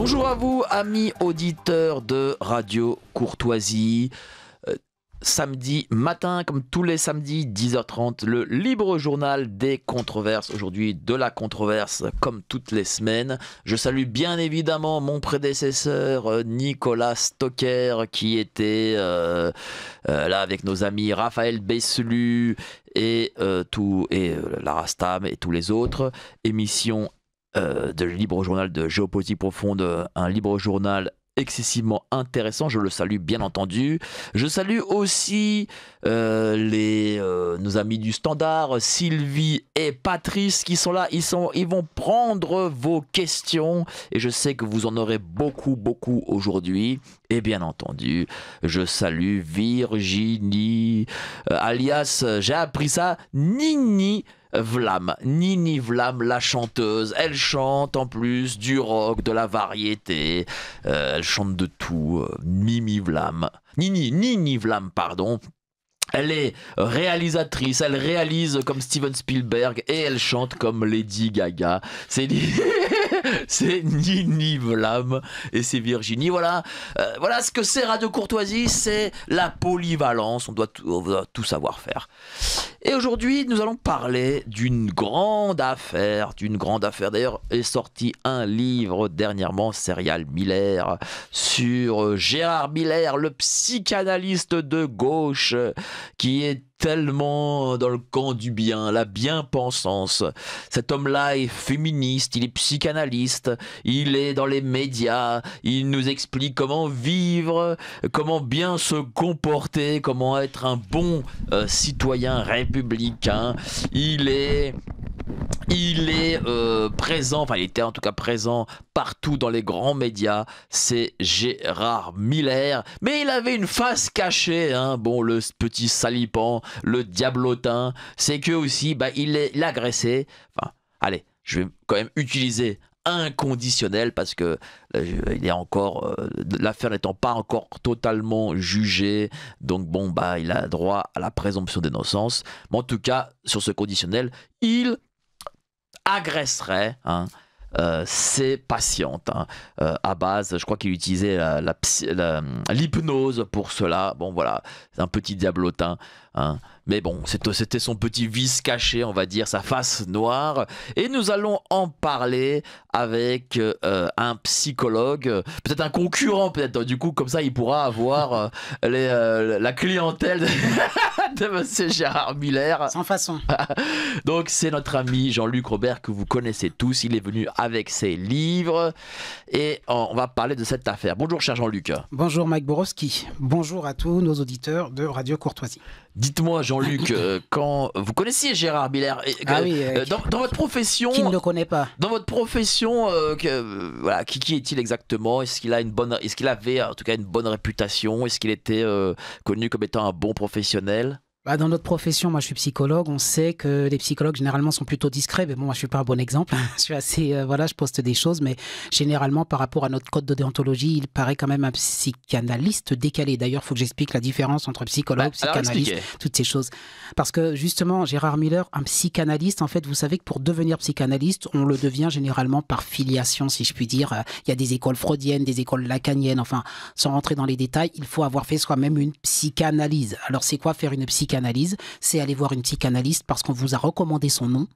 Bonjour à vous, amis auditeurs de Radio Courtoisie. Samedi matin, comme tous les samedis, 10h30, le libre journal des controverses. Aujourd'hui, de la controverse, comme toutes les semaines. Je salue bien évidemment mon prédécesseur, Nicolas Stocker, qui était là avec nos amis Raphaël Besselu et Lara Stam et tous les autres. Émission de libre journal de géopolitique profonde, un libre journal excessivement intéressant, je le salue bien entendu. Je salue aussi nos amis du Standard, Sylvie et Patrice qui sont là. Ils vont prendre vos questions et je sais que vous en aurez beaucoup aujourd'hui. Et bien entendu, je salue Virginie, alias, j'ai appris ça, Nini Vlam, la chanteuse. Elle chante en plus du rock, de la variété. Elle chante de tout. Nini Vlam, pardon. Elle est réalisatrice, elle réalise comme Steven Spielberg et elle chante comme Lady Gaga. C'est Nini Vlam et c'est Virginie. Voilà ce que c'est Radio Courtoisie, c'est la polyvalence. On doit tout savoir faire. Et aujourd'hui, nous allons parler d'une grande affaire. D'ailleurs, est sorti un livre dernièrement, Serial Miller, sur Gérard Miller, le psychanalyste de gauche, qui est tellement dans le camp du bien, la bien-pensance. Cet homme-là est féministe, il est psychanalyste, il est dans les médias, il nous explique comment vivre, comment bien se comporter, comment être un bon citoyen républicain. Il est présent, enfin il était en tout cas présent partout dans les grands médias. C'est Gérard Miller, mais il avait une face cachée, hein. Bon, le petit salipan, le diablotin, c'est que aussi il agressait. Enfin, allez, je vais quand même utiliser un conditionnel parce que il est encore l'affaire n'étant pas encore totalement jugée, donc bon il a droit à la présomption d'innocence. Mais en tout cas, sur ce conditionnel, il agresserait ses patientes à base, je crois qu'il utilisait l'hypnose pour cela. Bon voilà, c'est un petit diablotin, mais bon, c'était son petit vice caché, on va dire, sa face noire. Et nous allons en parler avec un psychologue, peut-être un concurrent, peut-être. Du coup, comme ça, il pourra avoir la clientèle de monsieur Gérard Miller. Sans façon. Donc, c'est notre ami Jean-Luc Robert que vous connaissez tous. Il est venu avec ses livres et on va parler de cette affaire. Bonjour, cher Jean-Luc. Bonjour, Mike Borowski. Bonjour à tous nos auditeurs de Radio Courtoisie. Dites-moi, Jean-Luc, quand vous connaissiez Gérard Miller, dans votre profession, qui ne le connaît pas? Dans votre profession, qui est-il exactement? Est-ce qu'il avait en tout cas une bonne réputation? Est-ce qu'il était connu comme étant un bon professionnel? Dans notre profession, moi je suis psychologue, on sait que les psychologues généralement sont plutôt discrets, mais bon, moi je suis pas un bon exemple, je suis assez, je poste des choses, mais généralement par rapport à notre code de déontologie, il paraît quand même un psychanalyste décalé. D'ailleurs, il faut que j'explique la différence entre psychologue, psychanalyste, toutes ces choses. Parce que justement, Gérard Miller, un psychanalyste, en fait, vous savez que pour devenir psychanalyste, on le devient généralement par filiation, si je puis dire. Il y a des écoles freudiennes, des écoles lacaniennes, enfin, sans rentrer dans les détails, il faut avoir fait soi-même une psychanalyse. Alors c'est quoi faire une psychanalyse? C'est aller voir une psychanalyste parce qu'on vous a recommandé son nom,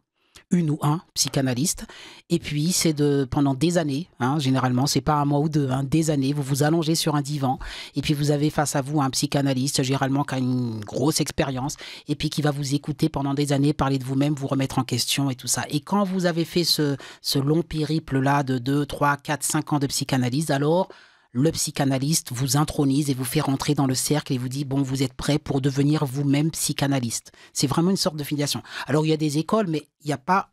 une ou un psychanalyste, et puis c'est pendant des années, généralement c'est pas un mois ou deux, des années, vous vous allongez sur un divan et puis vous avez face à vous un psychanalyste généralement qui a une grosse expérience et puis qui va vous écouter pendant des années, parler de vous-même, vous remettre en question et tout ça. Et quand vous avez fait ce long périple là de 2, 3, 4, 5 ans de psychanalyse, alors le psychanalyste vous intronise et vous fait rentrer dans le cercle et vous dit, bon, vous êtes prêt pour devenir vous-même psychanalyste. C'est vraiment une sorte de filiation. Alors, il y a des écoles, mais il n'y a pas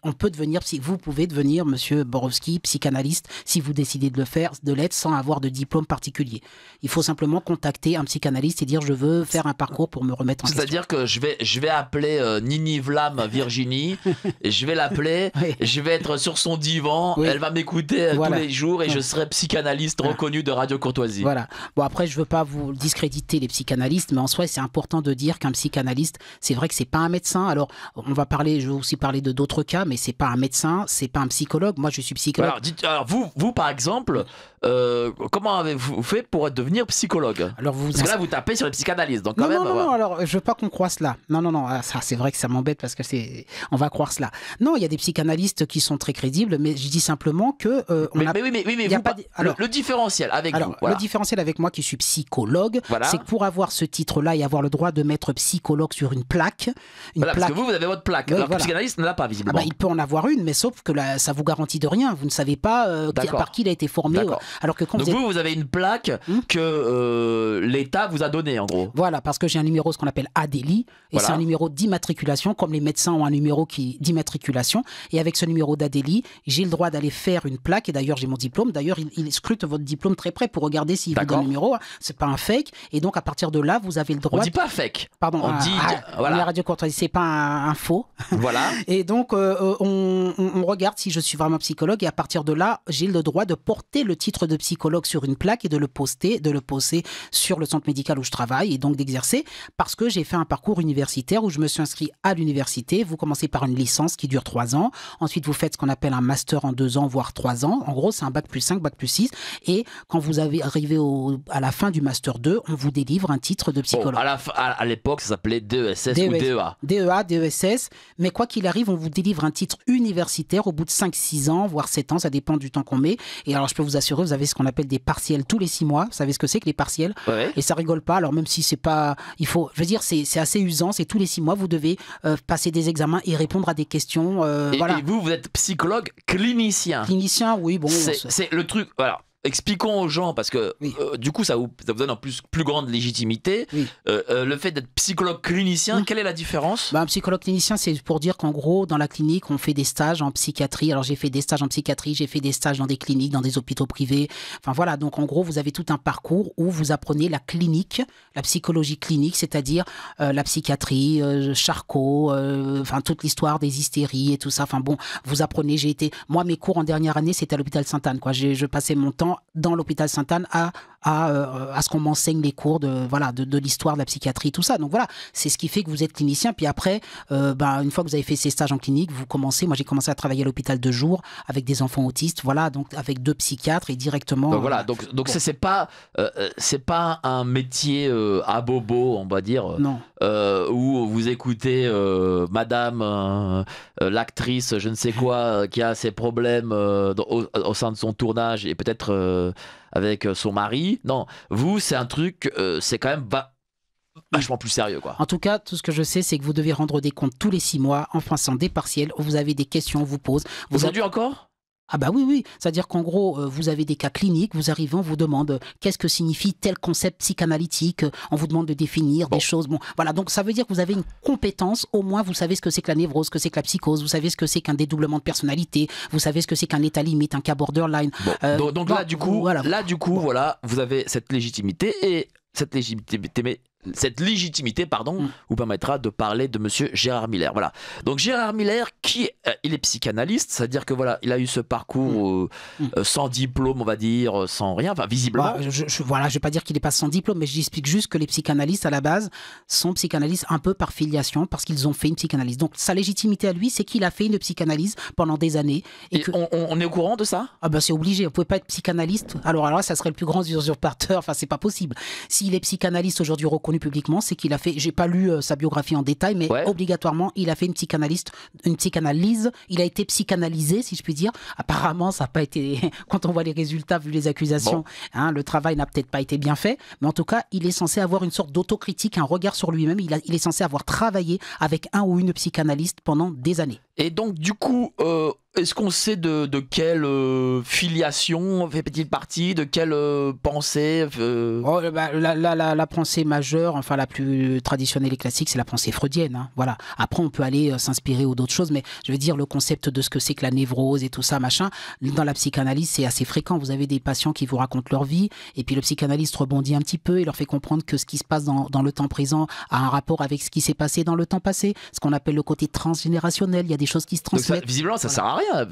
on peut devenir, vous pouvez devenir, monsieur Borowski, psychanalyste, si vous décidez de le faire, de l'être sans avoir de diplôme particulier. Il faut simplement contacter un psychanalyste et dire je veux faire un parcours pour me remettre en question. C'est-à-dire que je vais appeler Nini Vlam Virginie, et je vais l'appeler, je vais être sur son divan, elle va m'écouter tous les jours et je serai psychanalyste reconnu de Radio Courtoisie. Voilà. Bon, après, je veux pas vous discréditer les psychanalystes, mais en soi, c'est important de dire qu'un psychanalyste, c'est vrai que c'est pas un médecin. Alors, je vais aussi parler de d'autres autre cas, mais c'est pas un médecin, c'est pas un psychologue. Moi, je suis psychologue. Alors vous, par exemple, comment avez-vous fait pour devenir psychologue? Alors Parce que là, vous tapez sur les psychanalystes, donc quand même. Non, alors je veux pas qu'on croie cela. Non, ça c'est vrai que ça m'embête parce que on va croire cela. Non, il y a des psychanalystes qui sont très crédibles, mais je dis simplement que le différentiel avec vous. Voilà. Le différentiel avec moi qui suis psychologue, c'est que pour avoir ce titre-là et avoir le droit de mettre psychologue sur une plaque, parce que vous avez votre plaque. Alors que le psychanalyste ne l'a pas visiblement. Il peut en avoir une, mais sauf que ça vous garantit de rien. Vous ne savez pas par qui il a été formé. Alors que donc vous avez une plaque que l'État vous a donnée en gros. Voilà, parce que j'ai un numéro ce qu'on appelle ADELI et c'est un numéro d'immatriculation, comme les médecins ont un numéro d'immatriculation. Et avec ce numéro d'ADELI, j'ai le droit d'aller faire une plaque. Et d'ailleurs, j'ai mon diplôme. D'ailleurs, il scrute votre diplôme très près pour regarder s'il vous donne le numéro. C'est pas un fake. Et donc, à partir de là, vous avez le droit. On dit pas fake. Pardon. On dit. La radio courtoisie, c'est pas un faux. Voilà. Et donc, on regarde si je suis vraiment psychologue. Et à partir de là, j'ai le droit de porter le titre de psychologue sur une plaque et de le poster sur le centre médical où je travaille et donc d'exercer parce que j'ai fait un parcours universitaire où je me suis inscrit à l'université. Vous commencez par une licence qui dure 3 ans. Ensuite, vous faites ce qu'on appelle un master en 2 ans, voire 3 ans. En gros, c'est un bac plus 5, bac plus 6. Et quand vous arrivez à la fin du master 2, on vous délivre un titre de psychologue. À l'époque, ça s'appelait DESS ou DEA. DEA, DESS. Mais quoi qu'il arrive, on vous délivre un titre universitaire au bout de 5-6 ans, voire 7 ans. Ça dépend du temps qu'on met. Et alors, je peux vous assurer, vous avez ce qu'on appelle des partiels tous les 6 mois. Vous savez ce que c'est que les partiels? Et ça rigole pas. Alors, même si c'est pas... je veux dire, c'est assez usant. C'est tous les 6 mois, vous devez passer des examens et répondre à des questions. Et vous êtes psychologue clinicien. Clinicien, oui, bon. C'est le truc... Voilà. Expliquons aux gens, parce que du coup, ça vous donne en plus grande légitimité. Le fait d'être psychologue clinicien, quelle est la différence? Un psychologue clinicien, c'est pour dire qu'en gros, dans la clinique, on fait des stages en psychiatrie. Alors, j'ai fait des stages en psychiatrie, j'ai fait des stages dans des cliniques, dans des hôpitaux privés. Enfin, voilà. Donc, en gros, vous avez tout un parcours où vous apprenez la clinique, la psychologie clinique, c'est-à-dire la psychiatrie, Charcot, enfin, toute l'histoire des hystéries et tout ça. Enfin, bon, vous apprenez. Moi, mes cours en dernière année, c'était à l'hôpital Sainte-Anne, quoi. Je passais mon temps dans l'hôpital Sainte-Anne à ce qu'on m'enseigne les cours de l'histoire de la psychiatrie, tout ça. Donc voilà, c'est ce qui fait que vous êtes clinicien. Puis après, une fois que vous avez fait ces stages en clinique, moi j'ai commencé à travailler à l'hôpital de jour avec des enfants autistes, voilà, donc avec 2 psychiatres et directement. Donc voilà, donc c'est pas un métier à bobo, on va dire. Non. Où vous écoutez Madame l'actrice, je ne sais quoi, qui a ses problèmes au sein de son tournage et peut-être avec son mari. Non, vous, c'est un truc, c'est quand même vachement plus sérieux, quoi. En tout cas, tout ce que je sais, c'est que vous devez rendre des comptes tous les 6 mois en passant des partiels où vous avez des questions, on vous pose. Aujourd'hui encore? Ah bah oui. C'est-à-dire qu'en gros, vous avez des cas cliniques, vous arrivez, on vous demande qu'est-ce que signifie tel concept psychanalytique, on vous demande de définir des choses. Bon, voilà, donc ça veut dire que vous avez une compétence, au moins vous savez ce que c'est que la névrose, ce que c'est que la psychose, vous savez ce que c'est qu'un dédoublement de personnalité, vous savez ce que c'est qu'un état limite, un cas borderline. Donc là, du coup, voilà, vous avez cette légitimité et cette légitimité, vous permettra de parler de monsieur Gérard Miller. Voilà. Donc Gérard Miller, il est psychanalyste, c'est-à-dire que voilà, il a eu ce parcours sans diplôme, on va dire, sans rien, enfin visiblement. Je vais pas dire qu'il est pas sans diplôme, mais j'explique juste que les psychanalystes à la base sont psychanalystes un peu par filiation parce qu'ils ont fait une psychanalyse. Donc sa légitimité à lui, c'est qu'il a fait une psychanalyse pendant des années. Et on est au courant de ça? Ah ben c'est obligé, on pouvait pas être psychanalyste. Alors là, ça serait le plus grand usurpateur. Enfin, c'est pas possible. S'il est psychanalyste aujourd'hui reconnu publiquement, c'est qu'il a fait, j'ai pas lu sa biographie en détail, mais obligatoirement, il a fait une psychanalyse, il a été psychanalysé, si je puis dire. Apparemment, ça n'a pas été, quand on voit les résultats, vu les accusations, le travail n'a peut-être pas été bien fait, mais en tout cas, il est censé avoir une sorte d'autocritique, un regard sur lui-même, il est censé avoir travaillé avec un ou une psychanalyste pendant des années. Et donc, du coup, est-ce qu'on sait de quelle filiation fait-il partie, de quelle pensée la pensée majeure, enfin la plus traditionnelle et classique, c'est la pensée freudienne. Hein, voilà. Après, on peut aller s'inspirer ou d'autres choses, mais je veux dire, le concept de ce que c'est que la névrose et tout ça, machin, dans la psychanalyse, c'est assez fréquent. Vous avez des patients qui vous racontent leur vie, et puis le psychanalyste rebondit un petit peu et leur fait comprendre que ce qui se passe dans le temps présent a un rapport avec ce qui s'est passé dans le temps passé, ce qu'on appelle le côté transgénérationnel. Il y a des choses qui se Donc transmettent. visiblement, ça sert à rien.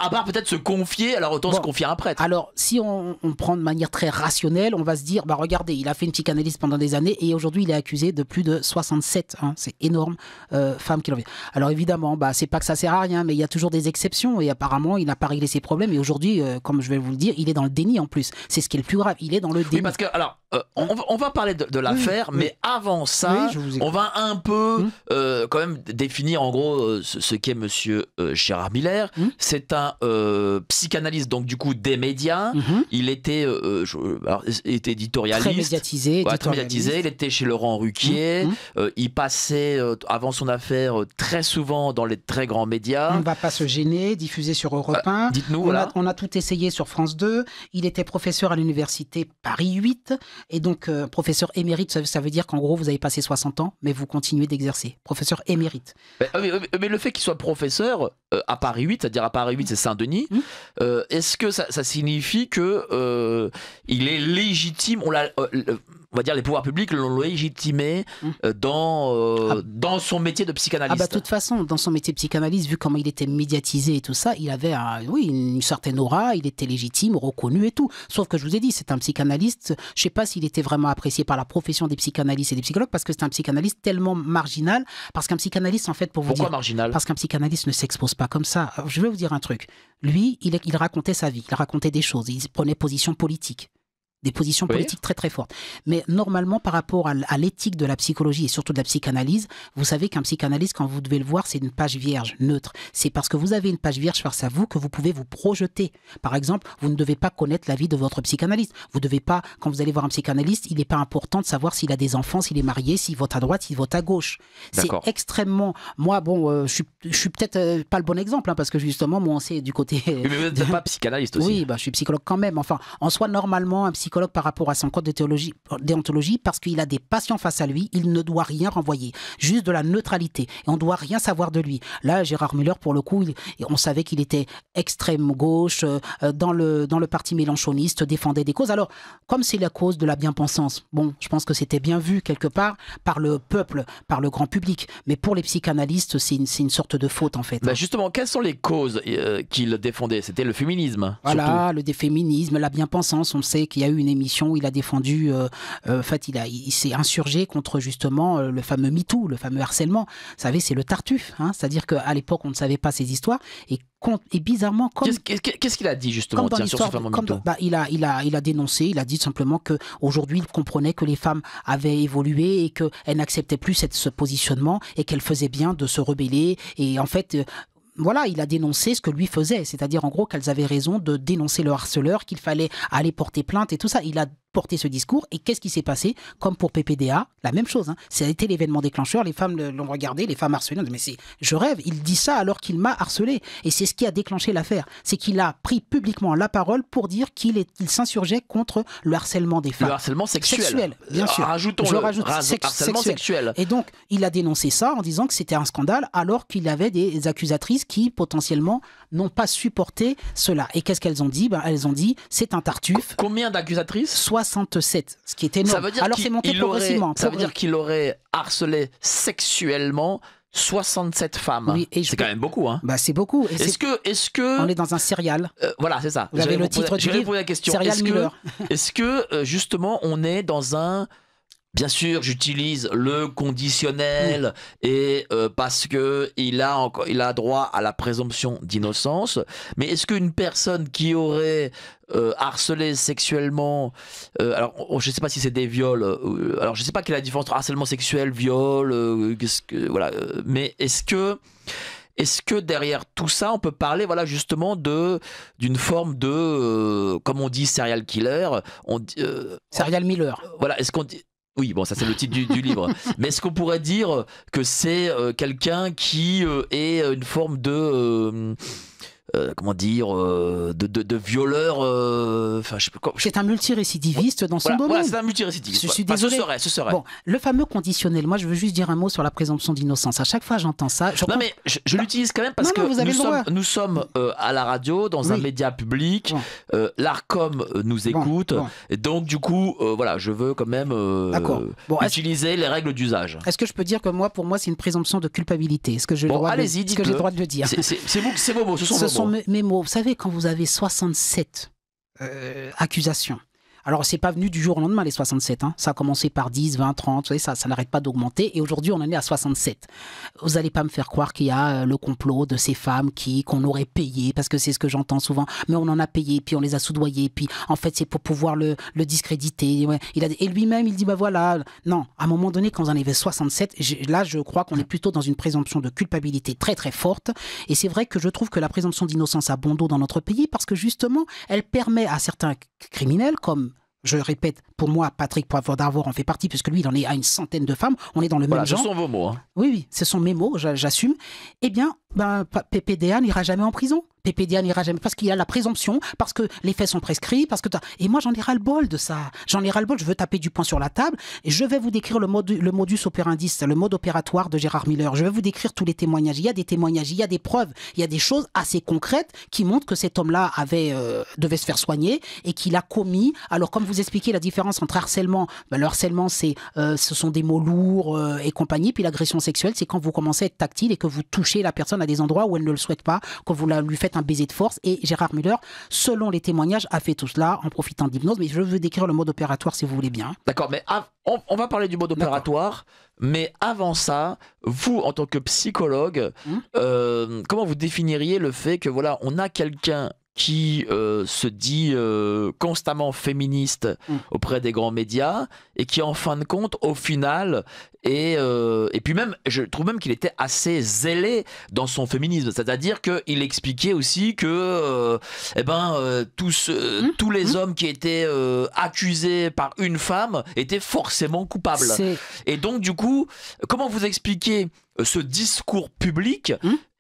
À part peut-être se confier, alors autant se confier à un prêtre. Alors, si on prend de manière très rationnelle, on va se dire, regardez, il a fait une psychanalyse pendant des années et aujourd'hui, il est accusé de plus de 67, c'est énorme, femmes qui l'ont vu. Alors évidemment, c'est pas que ça sert à rien, mais il y a toujours des exceptions et apparemment, il n'a pas réglé ses problèmes et aujourd'hui, comme je vais vous le dire, il est dans le déni en plus. C'est ce qui est le plus grave, il est dans le déni. Oui, parce que, alors, on va parler de l'affaire, mais avant ça, on va un peu quand même définir en gros ce qu'est monsieur Gérard Miller. C'est un psychanalyste, donc du coup des médias. Il était, était éditorialiste. Très médiatisé. Très médiatisé. Il était chez Laurent Ruquier. Il passait, avant son affaire, très souvent dans les très grands médias. On ne va pas se gêner, diffusé sur Europe 1. Dites-nous, on a tout essayé sur France 2. Il était professeur à l'université Paris 8. Et donc, professeur émérite, ça veut dire qu'en gros, vous avez passé 60 ans, mais vous continuez d'exercer. Professeur émérite. Mais le fait qu'il soit professeur à Paris 8, c'est-à-dire à Paris 8, c'est Saint-Denis, est-ce que ça signifie que il est légitime, on va dire les pouvoirs publics l'ont légitimé dans son métier de psychanalyste? De toute façon, dans son métier de psychanalyste, vu comment il était médiatisé et tout ça, il avait une certaine aura, il était légitime, reconnu et tout. Sauf que je vous ai dit, c'est un psychanalyste, je ne sais pas s'il était vraiment apprécié par la profession des psychanalystes et des psychologues, parce que c'est un psychanalyste tellement marginal, parce qu'un psychanalyste, en fait, pour vous dire... Pourquoi marginal? Parce qu'un psychanalyste ne s'expose pas comme ça. Alors, je vais vous dire un truc. Lui, il racontait sa vie, il racontait des choses, il prenait position politique. Des positions politiques très très fortes. Mais normalement, par rapport à l'éthique de la psychologie et surtout de la psychanalyse, vous savez qu'un psychanalyste, quand vous devez le voir, c'est une page vierge, neutre. C'est parce que vous avez une page vierge face à vous que vous pouvez vous projeter. Par exemple, vous ne devez pas connaître la vie de votre psychanalyste. Vous ne devez pas, quand vous allez voir un psychanalyste, il n'est pas important de savoir s'il a des enfants, s'il est marié, s'il vote à droite, s'il vote à gauche. C'est extrêmement... Moi, je suis peut-être pas le bon exemple, parce que justement, moi, c'est du côté... Mais vous n'êtes pas psychanalyste aussi. Oui, je suis psychologue quand même. Enfin, en soi, normalement, un psychologue par rapport à son code de déontologie, parce qu'il a des patients face à lui, il ne doit rien renvoyer, juste de la neutralité, et on ne doit rien savoir de lui. Là, Gérard Miller, pour le coup, on savait qu'il était extrême gauche, dans le parti mélenchoniste, défendait des causes. Alors, comme c'est la cause de la bien-pensance, je pense que c'était bien vu quelque part par le peuple, par le grand public, mais pour les psychanalystes, c'est une sorte de faute en fait. Justement, quelles sont les causes qu'il défendait? C'était le féminisme. Voilà, surtout. le féminisme, la bien-pensance. On sait qu'il y a eu une émission où il a défendu, il s'est insurgé contre justement le fameux MeToo, le fameux harcèlement. Vous savez, c'est le Tartuffe, c'est-à-dire qu'à l'époque, on ne savait pas ces histoires. Et bizarrement, comme... Qu'est-ce qu'il a dit justement sur ce fameux MeToo? Il a dénoncé, il a dit simplement qu'aujourd'hui, il comprenait que les femmes avaient évolué et qu'elles n'acceptaient plus ce positionnement et qu'elles faisaient bien de se rebeller. Et en fait... Voilà, il a dénoncé ce que lui faisait, c'est-à-dire en gros qu'elles avaient raison de dénoncer le harceleur, qu'il fallait aller porter plainte et tout ça. Il a porté ce discours et qu'est-ce qui s'est passé? Comme pour PPDA, la même chose. Ça a été l'événement déclencheur, les femmes l'ont regardé, les femmes harcelées, mais je rêve, il dit ça alors qu'il m'a harcelé. Et c'est ce qui a déclenché l'affaire, c'est qu'il a pris publiquement la parole pour dire qu'il s'insurgeait contre le harcèlement des femmes. Le harcèlement sexuel. Bien sûr. Rajoutons-le, harcèlement sexuel. Et donc, il a dénoncé ça en disant que c'était un scandale alors qu'il avait des accusatrices qui, potentiellement, n'ont pas supporté cela. Et qu'est-ce qu'elles ont dit? Elles ont dit, c'est un Tartuffe. Combien d'accusatrices? 67, ce qui est énorme. Ça veut dire c'est monté progressivement. Ça veut dire qu'il aurait harcelé sexuellement 67 femmes. Oui, c'est quand même beaucoup. C'est beaucoup. Est-ce que... On est dans un serial. Voilà, c'est ça. Vous avez le titre du livre, la question. Serial Miller. Est-ce que, justement, on est dans un... Bien sûr, j'utilise le conditionnel et parce que il a droit à la présomption d'innocence. Mais est-ce qu'une personne qui aurait harcelé sexuellement, alors je ne sais pas si c'est des viols, alors je ne sais pas quelle est la différence entre harcèlement sexuel, viol, mais est-ce que derrière tout ça, on peut parler, justement d'une forme de, comme on dit, serial killer, serial Miller. Voilà, est-ce qu'on dit... Oui, ça c'est le titre du livre. Mais est-ce qu'on pourrait dire que c'est quelqu'un qui est une forme de... comment dire, de violeur. Enfin, je sais pas quoi. C'est un multirécidiviste dans son domaine. Voilà, c'est un multirécidiviste. Je suis Enfin, désolé. ce serait. Bon, le fameux conditionnel. Moi, je veux juste dire un mot sur la présomption d'innocence. À chaque fois, j'entends ça. Non, mais je l'utilise quand même parce Non, vous avez que nous sommes à la radio, dans un média public. Bon. L'Arcom nous écoute. Bon. Et donc, du coup, voilà, je veux quand même utiliser les règles d'usage. Est-ce que je peux dire que pour moi, c'est une présomption de culpabilité? Est-ce que j'ai le droit de le dire? C'est vos mots, ce sont mes mots. Vous savez, quand vous avez 67 accusations. Alors, c'est pas venu du jour au lendemain, les 67. Hein. Ça a commencé par 10, 20, 30. Vous savez, ça n'arrête pas d'augmenter. Et aujourd'hui, on en est à 67. Vous n'allez pas me faire croire qu'il y a le complot de ces femmes qu'on aurait payé, parce que c'est ce que j'entends souvent. Mais on en a payé, puis on les a soudoyées, puis en fait, c'est pour pouvoir le discréditer. Ouais. Et lui-même, il dit, voilà. Non, à un moment donné, quand vous en avez 67, là, je crois qu'on est plutôt dans une présomption de culpabilité très, très forte. Et c'est vrai que je trouve que la présomption d'innocence a bon dos dans notre pays, parce que justement, elle permet à certains criminels, comme je répète, pour moi, Patrick Poivre d'Arvor en fait partie, puisque lui, il en est à une centaine de femmes. On est dans le même genre. Ce sont vos mots. Hein. Oui, ce sont mes mots, j'assume. Eh bien, PPDA n'ira jamais en prison. PPDA n'ira jamais, parce qu'il y a la présomption, parce que les faits sont prescrits, Et moi, j'en ai ras-le-bol de ça. J'en ai ras-le-bol, je veux taper du poing sur la table, et je vais vous décrire le modus operandi, le mode opératoire de Gérard Miller. Je vais vous décrire tous les témoignages. Il y a des témoignages, il y a des preuves, il y a des choses assez concrètes qui montrent que cet homme-là devait se faire soigner, et qu'il a commis. Alors, comme vous expliquez la différence entre harcèlement, le harcèlement, ce sont des mots lourds et compagnie, puis l'agression sexuelle, c'est quand vous commencez à être tactile et que vous touchez la personne à des endroits où elle ne le souhaite pas, que vous lui faites un baiser de force. Et Gérard Miller, selon les témoignages, a fait tout cela en profitant d'hypnose. Mais je veux décrire le mode opératoire si vous voulez bien. D'accord, mais on va parler du mode opératoire. Mais avant ça, vous, en tant que psychologue, comment vous définiriez le fait que voilà, on a quelqu'un qui se dit constamment féministe auprès des grands médias et qui en fin de compte au final et puis même je trouve même qu'il était assez zélé dans son féminisme, c'est-à-dire qu'il expliquait aussi que tous les hommes qui étaient accusés par une femme étaient forcément coupables. Et donc du coup, comment vous expliquez ce discours public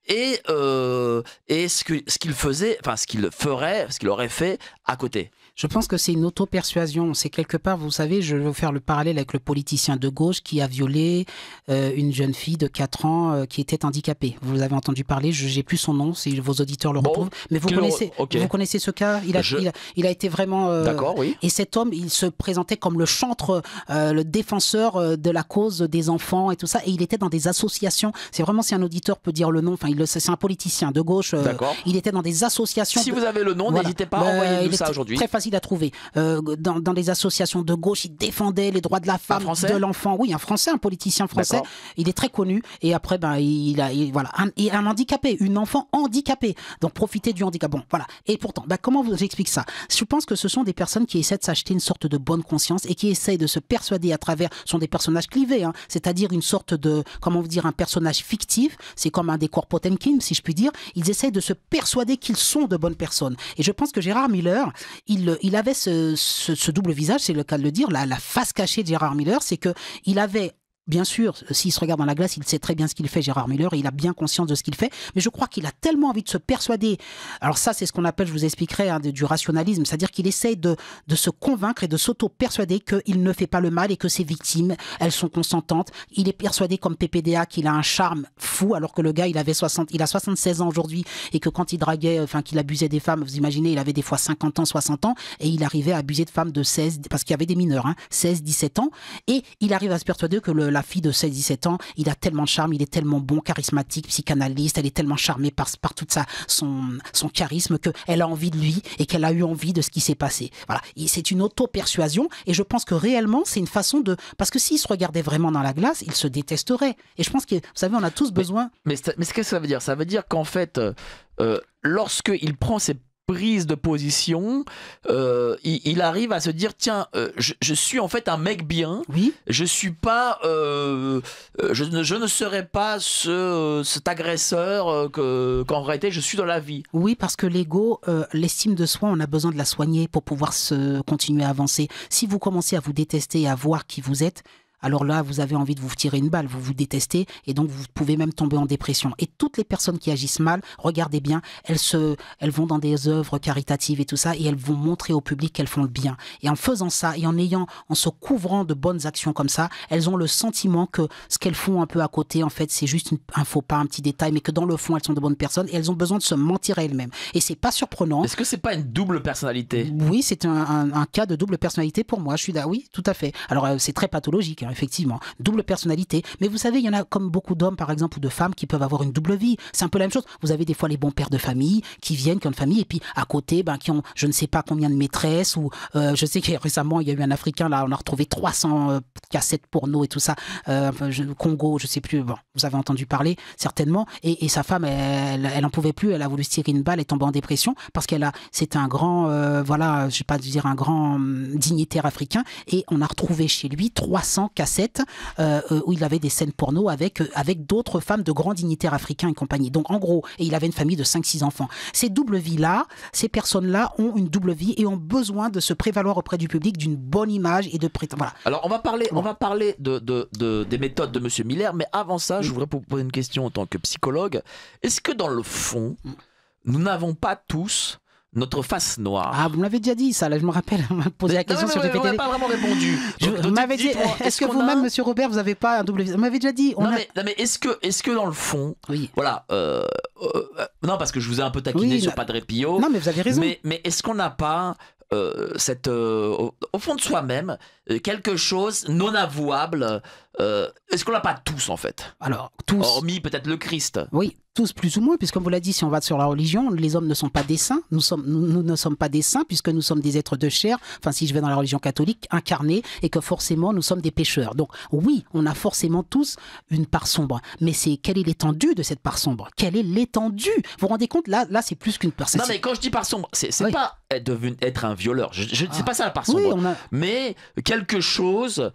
et ce qu'il faisait, enfin ce qu'il ferait, ce qu'il aurait fait à côté? Je pense que c'est une auto-persuasion. C'est quelque part, vous savez, je veux faire le parallèle avec le politicien de gauche qui a violé une jeune fille de 4 ans qui était handicapée. Vous avez entendu parler, je n'ai plus son nom, si vos auditeurs le retrouvent. Mais vous connaissez ce cas? Il a été vraiment... D'accord, oui. Et cet homme, il se présentait comme le chantre, le défenseur de la cause des enfants et tout ça. Et il était dans des associations. C'est vraiment, si un auditeur peut dire le nom, c'est un politicien de gauche. Il était dans des associations. Si vous avez le nom, n'hésitez pas à envoyer ça aujourd'hui. Très facile à trouver. Dans des associations de gauche, il défendait les droits de la femme, de l'enfant. Oui, un Français, un politicien français. Il est très connu. Et après, un handicapé, une enfant handicapée. Donc, profiter du handicap. Bon, voilà. Et pourtant, comment vous expliquez ça? Je pense que ce sont des personnes qui essaient de s'acheter une sorte de bonne conscience et qui essayent de se persuader à travers, sont des personnages clivés, hein, c'est-à-dire une sorte de, un personnage fictif. C'est comme un décor Potemkin, si je puis dire. Ils essayent de se persuader qu'ils sont de bonnes personnes. Et je pense que Gérard Miller, il avait ce double visage, c'est le cas de le dire, la face cachée de Gérard Miller, c'est qu'il avait... Bien sûr, s'il se regarde dans la glace, il sait très bien ce qu'il fait, Gérard Miller, et il a bien conscience de ce qu'il fait, mais je crois qu'il a tellement envie de se persuader. Alors ça, c'est ce qu'on appelle, je vous expliquerai, du rationalisme, c'est-à-dire qu'il essaye de se convaincre et de s'auto-persuader qu'il ne fait pas le mal et que ses victimes, elles sont consentantes. Il est persuadé, comme PPDA, qu'il a un charme fou, alors que le gars, il a 76 ans aujourd'hui, et que quand il draguait, qu'il abusait des femmes, vous imaginez, il avait des fois 50 ans, 60 ans, et il arrivait à abuser de femmes de 16, parce qu'il y avait des mineurs, 16, 17 ans, et il arrive à se persuader que la fille de 16-17 ans, il a tellement de charme, il est tellement bon, charismatique, psychanalyste, elle est tellement charmée par tout son charisme qu'elle a envie de lui et qu'elle a eu envie de ce qui s'est passé. Voilà. C'est une auto-persuasion et je pense que réellement, c'est une façon de... Parce que s'il se regardait vraiment dans la glace, il se détesterait. Et je pense que, vous savez, on a tous besoin... Mais qu'est-ce que ça veut dire? Ça veut dire qu'en fait, lorsqu'il prend ses prise de position, il arrive à se dire tiens, je suis en fait un mec bien. Oui. Je suis pas, je ne serai pas cet agresseur qu'en réalité je suis dans la vie. Oui, parce que l'ego, l'estime de soi, on a besoin de la soigner pour pouvoir continuer à avancer. Si vous commencez à vous détester et à voir qui vous êtes, alors là, vous avez envie de vous tirer une balle, vous vous détestez, et donc vous pouvez même tomber en dépression. Et toutes les personnes qui agissent mal, regardez bien, elles vont dans des œuvres caritatives et tout ça, et elles vont montrer au public qu'elles font le bien. Et en faisant ça, et en se couvrant de bonnes actions comme ça, elles ont le sentiment que ce qu'elles font un peu à côté, en fait, c'est juste un faux pas, un petit détail, mais que dans le fond, elles sont de bonnes personnes, et elles ont besoin de se mentir à elles-mêmes. Et c'est pas surprenant. Est-ce que c'est pas une double personnalité? Oui, c'est un cas de double personnalité pour moi. Oui, tout à fait. Alors, c'est très pathologique, hein, effectivement. Double personnalité. Mais vous savez, il y en a comme beaucoup d'hommes, par exemple, ou de femmes qui peuvent avoir une double vie. C'est un peu la même chose. Vous avez des fois les bons pères de famille qui viennent, qui ont une famille, et puis à côté, qui ont je ne sais pas combien de maîtresses, ou je sais que récemment, il y a eu un Africain, là, on a retrouvé 300 cassettes porno et tout ça. Congo, je sais plus, bon, vous avez entendu parler, certainement. Et sa femme, elle en pouvait plus, elle a voulu se tirer une balle et tomber en dépression parce c'est un grand, voilà, je vais pas dire un grand dignitaire africain, et on a retrouvé chez lui 300 cassettes où il avait des scènes porno avec d'autres femmes de grands dignitaires africains et compagnie. Donc en gros, et il avait une famille de 5-6 enfants. Ces doubles vies-là, ces personnes-là ont une double vie et ont besoin de se prévaloir auprès du public d'une bonne image et de voilà. Alors on va parler des méthodes de Monsieur Miller, mais avant ça, je voudrais vous poser une question en tant que psychologue. Est-ce que dans le fond, nous n'avons pas tous notre face noire? Ah, vous m'avez déjà dit ça, là, je me rappelle, on m'a posé la question sur GPTV. On n'a pas vraiment répondu. Vous m'avez dit, est-ce que vous-même, Monsieur Robert, vous n'avez pas un double visage? Vous m'avez déjà dit. Mais est-ce que dans le fond, oui. Voilà, non, parce que je vous ai un peu taquiné sur Padre Pio. Non, mais vous avez raison. Mais est-ce qu'on n'a pas au fond de soi-même, quelque chose non avouable, est-ce qu'on l'a pas tous en fait? Alors, tous. Hormis peut-être le Christ. Oui, tous plus ou moins, puisque comme vous l'avez dit, si on va sur la religion, les hommes ne sont pas des saints, nous ne sommes pas des saints, puisque nous sommes des êtres de chair, enfin si je vais dans la religion catholique, incarnés, et que forcément nous sommes des pécheurs. Donc oui, on a forcément tous une part sombre, mais quelle est l'étendue de cette part sombre? Quelle est l'étendue? Vous vous rendez compte, là c'est plus qu'une part. Non mais quand je dis part sombre, c'est oui. pas être un violeur, c'est pas ça la part sombre, oui, mais quelque chose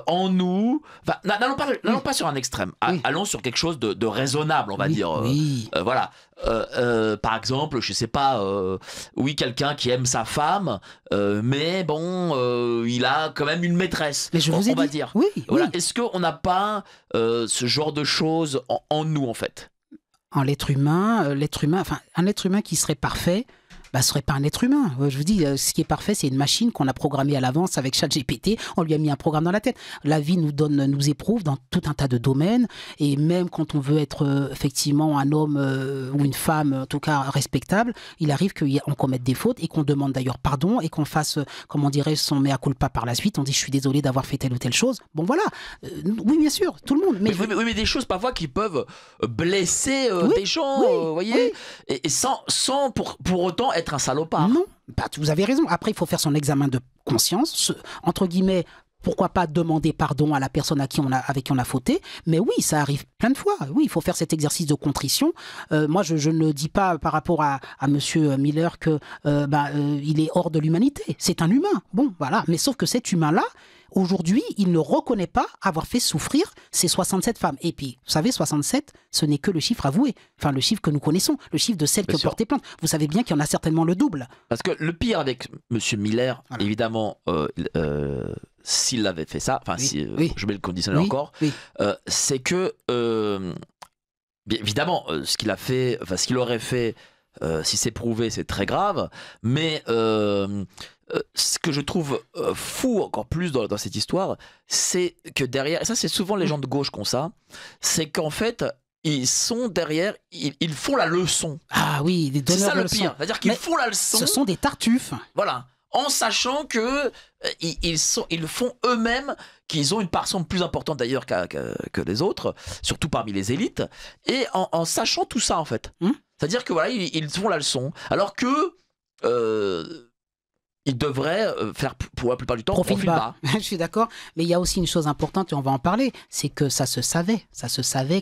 en nous, enfin, n'allons pas sur un extrême, allons sur quelque chose de raisonnable, on va dire. Voilà. Par exemple, je sais pas, quelqu'un qui aime sa femme, mais bon, il a quand même une maîtresse. Mais on va dire. Oui, voilà. Est-ce qu'on n'a pas ce genre de choses en nous en fait? En l'être humain, enfin, un être humain qui serait parfait, ce serait pas un être humain. Je vous dis, ce qui est parfait, c'est une machine qu'on a programmée à l'avance avec ChatGPT. On lui a mis un programme dans la tête. La vie nous éprouve dans tout un tas de domaines. Et même quand on veut être effectivement un homme ou une femme, en tout cas respectable, il arrive qu'on commette des fautes et qu'on demande d'ailleurs pardon et qu'on fasse, comment dirais-je, son mea culpa par la suite. On dit, je suis désolé d'avoir fait telle ou telle chose. Bon, voilà. Oui, bien sûr, tout le monde. Mais des choses parfois qui peuvent blesser des gens, vous voyez, et sans pour autant être un salopard. Non, vous avez raison. Après, il faut faire son examen de conscience, entre guillemets. Pourquoi pas demander pardon à la personne avec qui on a fauté? Mais oui, ça arrive plein de fois. Oui, il faut faire cet exercice de contrition. Moi, je ne dis pas par rapport à Monsieur Miller que il est hors de l'humanité. C'est un humain. Bon, voilà. Mais sauf que cet humain-là, aujourd'hui, il ne reconnaît pas avoir fait souffrir ces 67 femmes. Et puis, vous savez, 67, ce n'est que le chiffre avoué. Enfin, le chiffre que nous connaissons, le chiffre de celles qui portaient plainte. Vous savez bien qu'il y en a certainement le double. Parce que le pire avec Monsieur Miller, voilà. Évidemment, s'il avait fait ça, enfin, je mets le conditionnel encore, c'est que, bien évidemment, ce qu'il a fait, enfin, ce qu'il aurait fait, si c'est prouvé, c'est très grave, mais ce que je trouve fou encore plus dans cette histoire, c'est que derrière, et ça c'est souvent les gens de gauche qui ont ça, c'est qu'en fait, ils sont derrière, ils font la leçon. Ah oui, des donneurs de leçons. C'est ça le pire, c'est-à-dire qu'ils font la leçon. Ce sont des tartuffes. Voilà. En sachant que ils font eux-mêmes, qu'ils ont une part sombre plus importante d'ailleurs que les autres, surtout parmi les élites, et en sachant tout ça en fait. C'est-à-dire que voilà, ils font la leçon, alors que ils devraient faire pour la plupart du temps profil bas. Je suis d'accord, mais il y a aussi une chose importante et on va en parler, c'est que ça se savait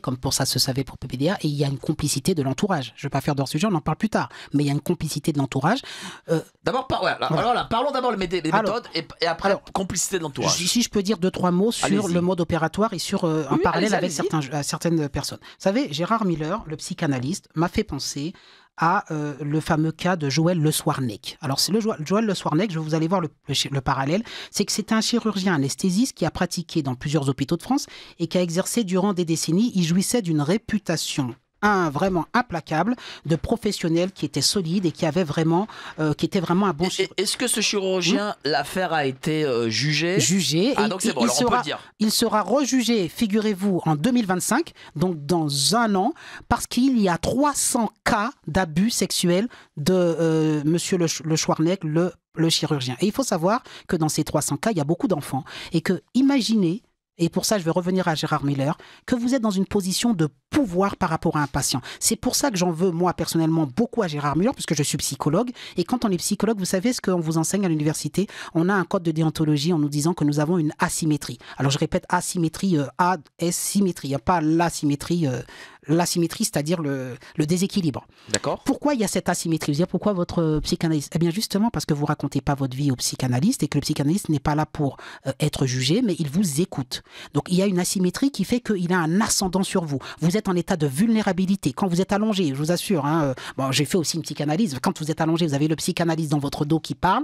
comme ça se savait pour PPDA, et il y a une complicité de l'entourage. Je ne vais pas faire d'hors sujet, on en parle plus tard, mais il y a une complicité de l'entourage. D'abord, parlons d'abord les méthodes et après complicité de l'entourage. Si je peux dire 2-3 mots sur le mode opératoire et sur un parallèle avec certaines personnes. Vous savez, Gérard Miller, le psychanalyste, m'a fait penser à le fameux cas de Joël Le Soirnec. Alors, c'est Joël Le Soirnec, vous allez voir le parallèle, c'est que c'est un chirurgien anesthésiste qui a pratiqué dans plusieurs hôpitaux de France et qui a exercé durant des décennies. Il jouissait d'une réputation vraiment implacable de professionnel qui était solide et qui était vraiment un bon chirurgien. Est-ce que ce chirurgien, l'affaire a été jugée? Jugé. Ah, donc c'est bon, alors on peut le dire. Il sera rejugé, figurez-vous, en 2025, donc dans un an, parce qu'il y a 300 cas d'abus sexuels de monsieur Le Soirnec, le chirurgien. Et il faut savoir que dans ces 300 cas, il y a beaucoup d'enfants. Et que, imaginez, et pour ça je vais revenir à Gérard Miller, que vous êtes dans une position de pouvoir par rapport à un patient. C'est pour ça que j'en veux, moi, personnellement, beaucoup à Gérard Miller, puisque je suis psychologue. Et quand on est psychologue, vous savez ce qu'on vous enseigne à l'université? On a un code de déontologie en nous disant que nous avons une asymétrie. Alors je répète, asymétrie, asymétrie, pas l'asymétrie... L'asymétrie, c'est-à-dire le déséquilibre. D'accord. Pourquoi il y a cette asymétrie? Vous dire pourquoi votre psychanalyste? Eh bien justement parce que vous racontez pas votre vie au psychanalyste et que le psychanalyste n'est pas là pour être jugé, mais il vous écoute. Donc il y a une asymétrie qui fait qu'il a un ascendant sur vous. Vous êtes en état de vulnérabilité. Quand vous êtes allongé, je vous assure, bon, j'ai fait aussi une psychanalyse. Quand vous êtes allongé, vous avez le psychanalyste dans votre dos qui parle,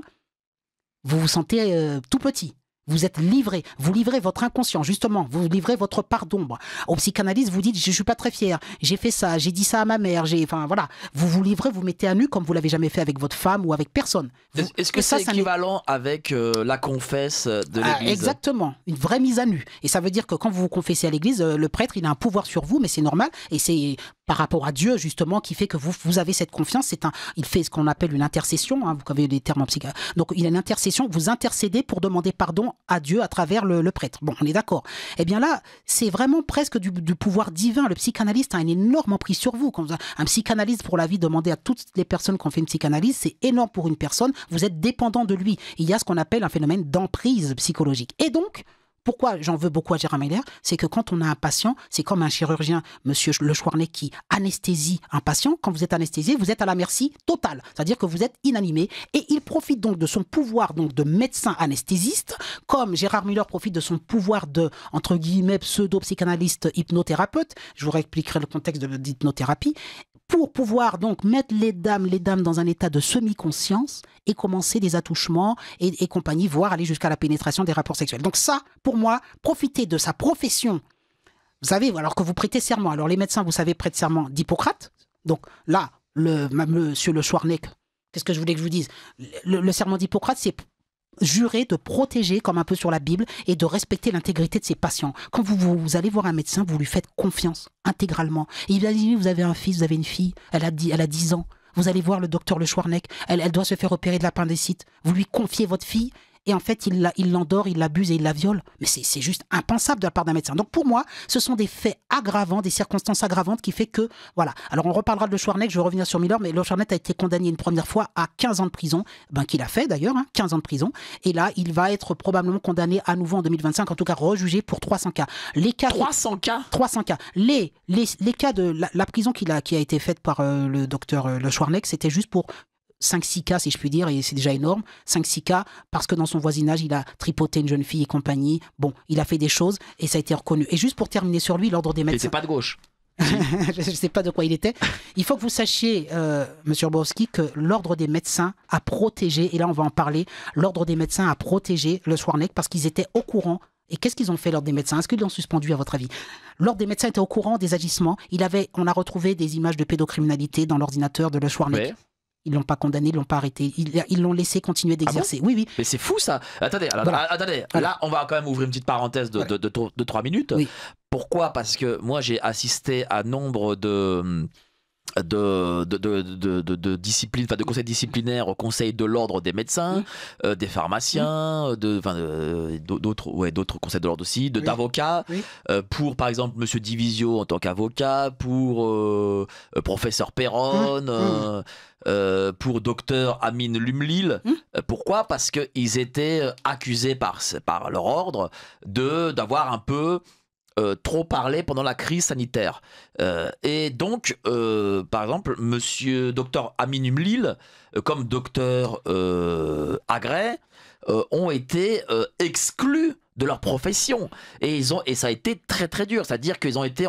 vous vous sentez tout petit. Vous êtes livré, vous livrez votre inconscient, justement, vous livrez votre part d'ombre. Au psychanalyste, vous dites, je ne suis pas très fier, j'ai fait ça, j'ai dit ça à ma mère, enfin voilà. Vous vous livrez, vous mettez à nu comme vous l'avez jamais fait avec votre femme ou avec personne. Est-ce que c'est équivalent avec la confesse de l'église? Exactement, une vraie mise à nu. Et ça veut dire que quand vous vous confessez à l'église, le prêtre, il a un pouvoir sur vous, mais c'est normal. Et c'est par rapport à Dieu, justement, qui fait que vous avez cette confiance. Il fait ce qu'on appelle une intercession, vous avez des termes en psychanalyse. Donc il y a une intercession, vous intercédez pour demander pardon à Dieu à travers le prêtre. Bon, on est d'accord. Eh bien là, c'est vraiment presque du pouvoir divin. Le psychanalyste a un énorme emprise sur vous. Un psychanalyste pour la vie, demandez à toutes les personnes qui ont fait une psychanalyse, c'est énorme pour une personne. Vous êtes dépendant de lui. Il y a ce qu'on appelle un phénomène d'emprise psychologique. Et donc, pourquoi j'en veux beaucoup à Gérard Miller? C'est que quand on a un patient, c'est comme un chirurgien, monsieur Le Soirnec, qui anesthésie un patient. Quand vous êtes anesthésié, vous êtes à la merci totale. C'est-à-dire que vous êtes inanimé. Et il profite donc de son pouvoir donc de médecin anesthésiste, comme Gérard Miller profite de son pouvoir de, entre guillemets, pseudo-psychanalyste hypnothérapeute. Je vous réexpliquerai le contexte de l'hypnothérapie. Pour pouvoir donc mettre les dames dans un état de semi-conscience et commencer des attouchements et compagnie, voire aller jusqu'à la pénétration des rapports sexuels. Donc ça, pour moi, profiter de sa profession. Vous savez, alors que vous prêtez serment. Alors les médecins, vous savez, prêtent serment d'Hippocrate. Donc là, monsieur Le Soirnec, qu'est-ce que je voulais que je vous dise? Le serment d'Hippocrate, c'est jurer de protéger, comme un peu sur la Bible, et de respecter l'intégrité de ses patients. Quand vous allez voir un médecin, vous lui faites confiance intégralement. Et imaginez, vous avez un fils, vous avez une fille, elle a 10 ans. Vous allez voir le docteur Le Soirnec, elle doit se faire opérer de l'appendicite. Vous lui confiez votre fille, et en fait, il l'endort, il l'abuse et il la viole. Mais c'est juste impensable de la part d'un médecin. Donc pour moi, ce sont des faits aggravants, des circonstances aggravantes qui fait que, voilà. Alors on reparlera de Le Soirnec, je vais revenir sur Miller, mais Le Soirnec a été condamné une première fois à 15 ans de prison, qu'il a fait d'ailleurs, 15 ans de prison. Et là, il va être probablement condamné à nouveau en 2025, en tout cas rejugé pour 300 cas. 300 cas 300 cas. Les cas de la prison qui a été faite par le docteur Le Soirnec, c'était juste pour 5-6 cas, si je puis dire, et c'est déjà énorme. 5-6 cas, parce que dans son voisinage, il a tripoté une jeune fille et compagnie. Bon, il a fait des choses et ça a été reconnu. Et juste pour terminer sur lui, l'ordre des médecins. Il n'était pas de gauche. Je ne sais pas de quoi il était. Il faut que vous sachiez, monsieur Borowski, que l'ordre des médecins a protégé, et là on va en parler, l'ordre des médecins a protégé Le Soirnec parce qu'ils étaient au courant. Et qu'est-ce qu'ils ont fait, l'ordre des médecins? Est-ce qu'ils l'ont suspendu, à votre avis? L'ordre des médecins était au courant des agissements. On a retrouvé des images de pédocriminalité dans l'ordinateur de Le Soirnec. Ouais. Ils ne l'ont pas condamné, ils ne l'ont pas arrêté. Ils l'ont laissé continuer d'exercer. Ah bon? Oui. Mais c'est fou ça. Attendez, voilà. Là, on va quand même ouvrir une petite parenthèse de 3 minutes. Oui. Pourquoi? Parce que moi, j'ai assisté à nombre de discipline, de conseils disciplinaires au conseil de l'ordre des médecins, des pharmaciens, d'autres conseils de l'ordre aussi, d'avocats, pour par exemple Monsieur Divisio en tant qu'avocat, pour professeur Perron, pour docteur Amin Lumlil. Pourquoi? Parce qu'ils étaient accusés par leur ordre d'avoir un peu trop parlé pendant la crise sanitaire. Et donc, par exemple, monsieur docteur Amin Lumlil, comme docteur Agrès, ont été exclus de leur profession et ça a été très très dur, c'est-à-dire qu'ils ont été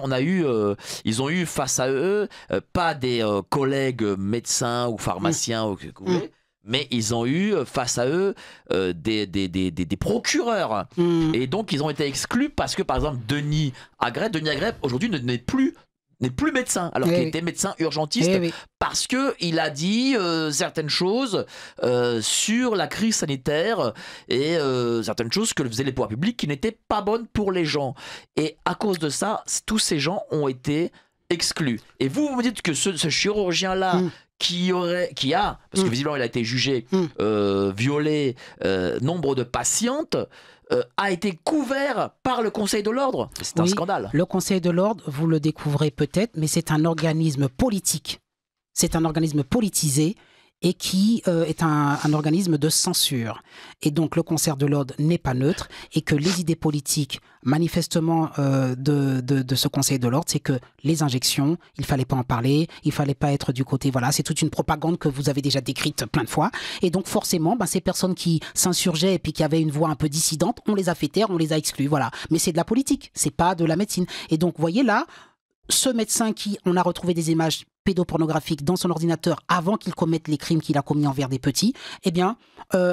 ils ont eu face à eux pas des collègues médecins ou pharmaciens ou que vous voulez, mais ils ont eu face à eux des procureurs et donc ils ont été exclus parce que par exemple Denis Agrep aujourd'hui n'est plus médecin, alors qu'il était médecin urgentiste parce qu'il a dit certaines choses sur la crise sanitaire et certaines choses que faisaient les pouvoirs publics qui n'étaient pas bonnes pour les gens. Et à cause de ça, tous ces gens ont été exclus. Et vous me dites que ce chirurgien-là, qui a, parce que visiblement il a été jugé, violé nombre de patientes, a été couvert par le Conseil de l'Ordre. C'est un scandale. Le Conseil de l'Ordre, vous le découvrez peut-être, mais c'est un organisme politique. C'est un organisme politisé et qui est un organisme de censure. Et donc le Conseil de l'Ordre n'est pas neutre et que les idées politiques, manifestement, de ce Conseil de l'Ordre, c'est que les injections, il ne fallait pas en parler, il ne fallait pas être du côté... Voilà, c'est toute une propagande que vous avez déjà décrite plein de fois. Et donc forcément, ces personnes qui s'insurgeaient et puis qui avaient une voix un peu dissidente, on les a fait taire, on les a exclus. Voilà. Mais c'est de la politique, c'est pas de la médecine. Et donc, voyez là, ce médecin on a retrouvé des images pédopornographiques dans son ordinateur avant qu'il commette les crimes qu'il a commis envers des petits, eh bien,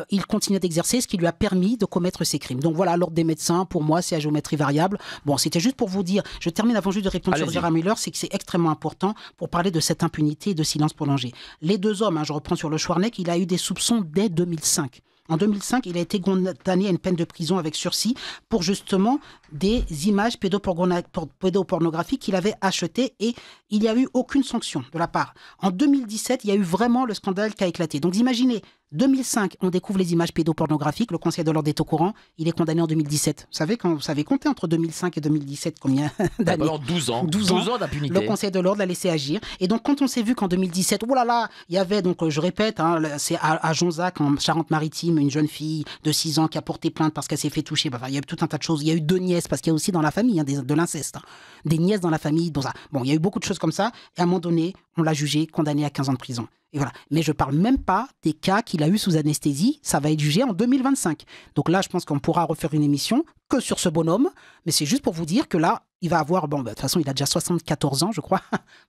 il continue d'exercer ce qui lui a permis de commettre ces crimes. Donc voilà, l'ordre des médecins, pour moi, c'est à géométrie variable. Bon, c'était juste pour vous dire, je termine avant juste de répondre sur Gérard Müller, c'est que c'est extrêmement important pour parler de cette impunité et de silence prolongé. Les deux hommes, je reprends sur le Schwarzenegger, il a eu des soupçons dès 2005. En 2005, il a été condamné à une peine de prison avec sursis pour justement des images pédopornographiques qu'il avait achetées et il n'y a eu aucune sanction de la part. En 2017, il y a eu vraiment le scandale qui a éclaté. Donc imaginez, 2005, on découvre les images pédopornographiques, le Conseil de l'Ordre est au courant, il est condamné en 2017. Vous savez compter entre 2005 et 2017 combien d'années? Pendant 12 ans. 12 ans d'impunité. Le Conseil de l'Ordre l'a laissé agir. Et donc quand on s'est vu qu'en 2017, oh là là, il y avait, donc je répète, c'est à Jonzac, en Charente-Maritime, une jeune fille de 6 ans qui a porté plainte parce qu'elle s'est fait toucher. Il y a eu tout un tas de choses. Il y a eu 2 nièces, parce qu'il y a aussi dans la famille de l'inceste. Des nièces dans la famille. Bon, il y a eu beaucoup de choses comme ça. Et à un moment donné, on l'a jugé, condamné à 15 ans de prison. Et voilà. Mais je ne parle même pas des cas qu'il a eu sous anesthésie. Ça va être jugé en 2025. Donc là, je pense qu'on pourra refaire une émission que sur ce bonhomme. Mais c'est juste pour vous dire que là, il va avoir... de toute façon, il a déjà 74 ans, je crois.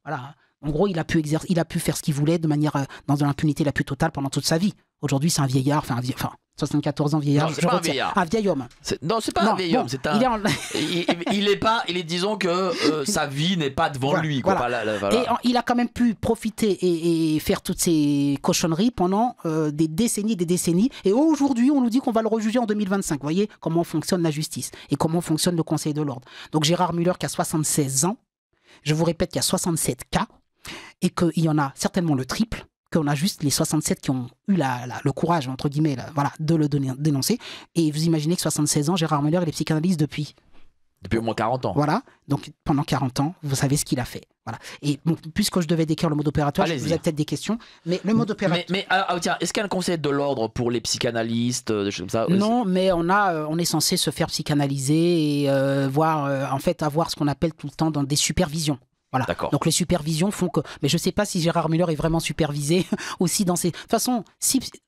Voilà. En gros, il a pu faire ce qu'il voulait de manière dans l'impunité la plus totale pendant toute sa vie. Aujourd'hui, c'est un vieillard, 74 ans vieillard. Non, c'est pas un vieillard. Un vieil homme. Non, c'est pas un vieil homme. C'est un... il est, disons que sa vie n'est pas devant lui. Quoi. Voilà. Et il a quand même pu profiter et faire toutes ces cochonneries pendant des décennies. Et aujourd'hui, on nous dit qu'on va le rejuger en 2025. Vous voyez comment fonctionne la justice et comment fonctionne le Conseil de l'Ordre. Donc Gérard Müller qui a 76 ans, je vous répète qu'il y a 67 cas et qu'il y en a certainement le triple. Qu'on a juste les 67 qui ont eu le courage, entre guillemets, de le dénoncer. Et vous imaginez que 76 ans, Gérard Müller, il est psychanalyste depuis au moins 40 ans. Voilà, donc pendant 40 ans, vous savez ce qu'il a fait. Voilà. Et bon, puisque je devais décrire le mode opératoire, vous avez peut-être des questions, mais le mode opératoire... Mais tiens, est-ce qu'il y a un conseil de l'ordre pour les psychanalystes, des choses comme ça? Non, mais on est censé se faire psychanalyser et avoir ce qu'on appelle tout le temps dans des supervisions. Voilà. Donc les supervisions font que... Mais je ne sais pas si Gérard Müller est vraiment supervisé aussi dans ces... De toute façon,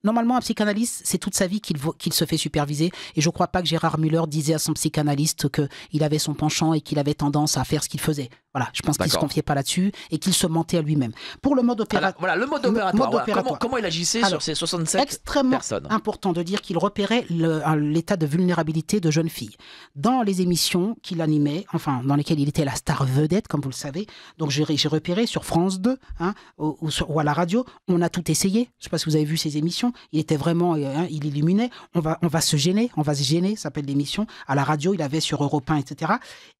normalement un psychanalyste, c'est toute sa vie qu'il se fait superviser. Et je ne crois pas que Gérard Müller disait à son psychanalyste qu'il avait son penchant et qu'il avait tendance à faire ce qu'il faisait. Voilà, je pense qu'il ne se confiait pas là-dessus et qu'il se mentait à lui-même. Pour le mode opératoire... Voilà, le mode opératoire. Comment il agissait sur ces 67 personnes? Extrêmement important de dire qu'il repérait l'état de vulnérabilité de jeunes filles. Dans les émissions qu'il animait, dans lesquelles il était la star vedette, comme vous le savez, donc j'ai repéré sur France 2 ou à la radio, on a tout essayé. Je ne sais pas si vous avez vu ces émissions. Il était vraiment, il illuminait. On va se gêner, ça s'appelle l'émission. À la radio, il avait sur Europe 1, etc.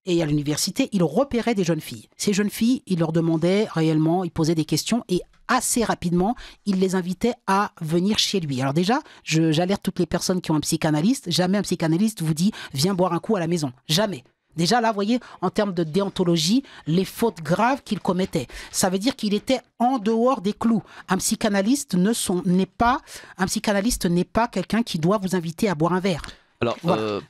Et à l'université, il repérait des jeunes filles. Ces jeunes filles, il leur demandait réellement, il posait des questions et assez rapidement, il les invitait à venir chez lui. Alors déjà, j'alerte toutes les personnes qui ont un psychanalyste. Jamais un psychanalyste vous dit « viens boire un coup à la maison ». Jamais. Déjà là, vous voyez, en termes de déontologie, les fautes graves qu'il commettait. Ça veut dire qu'il était en dehors des clous. Un psychanalyste n'est pas quelqu'un qui doit vous inviter à boire un verre. Alors, voilà.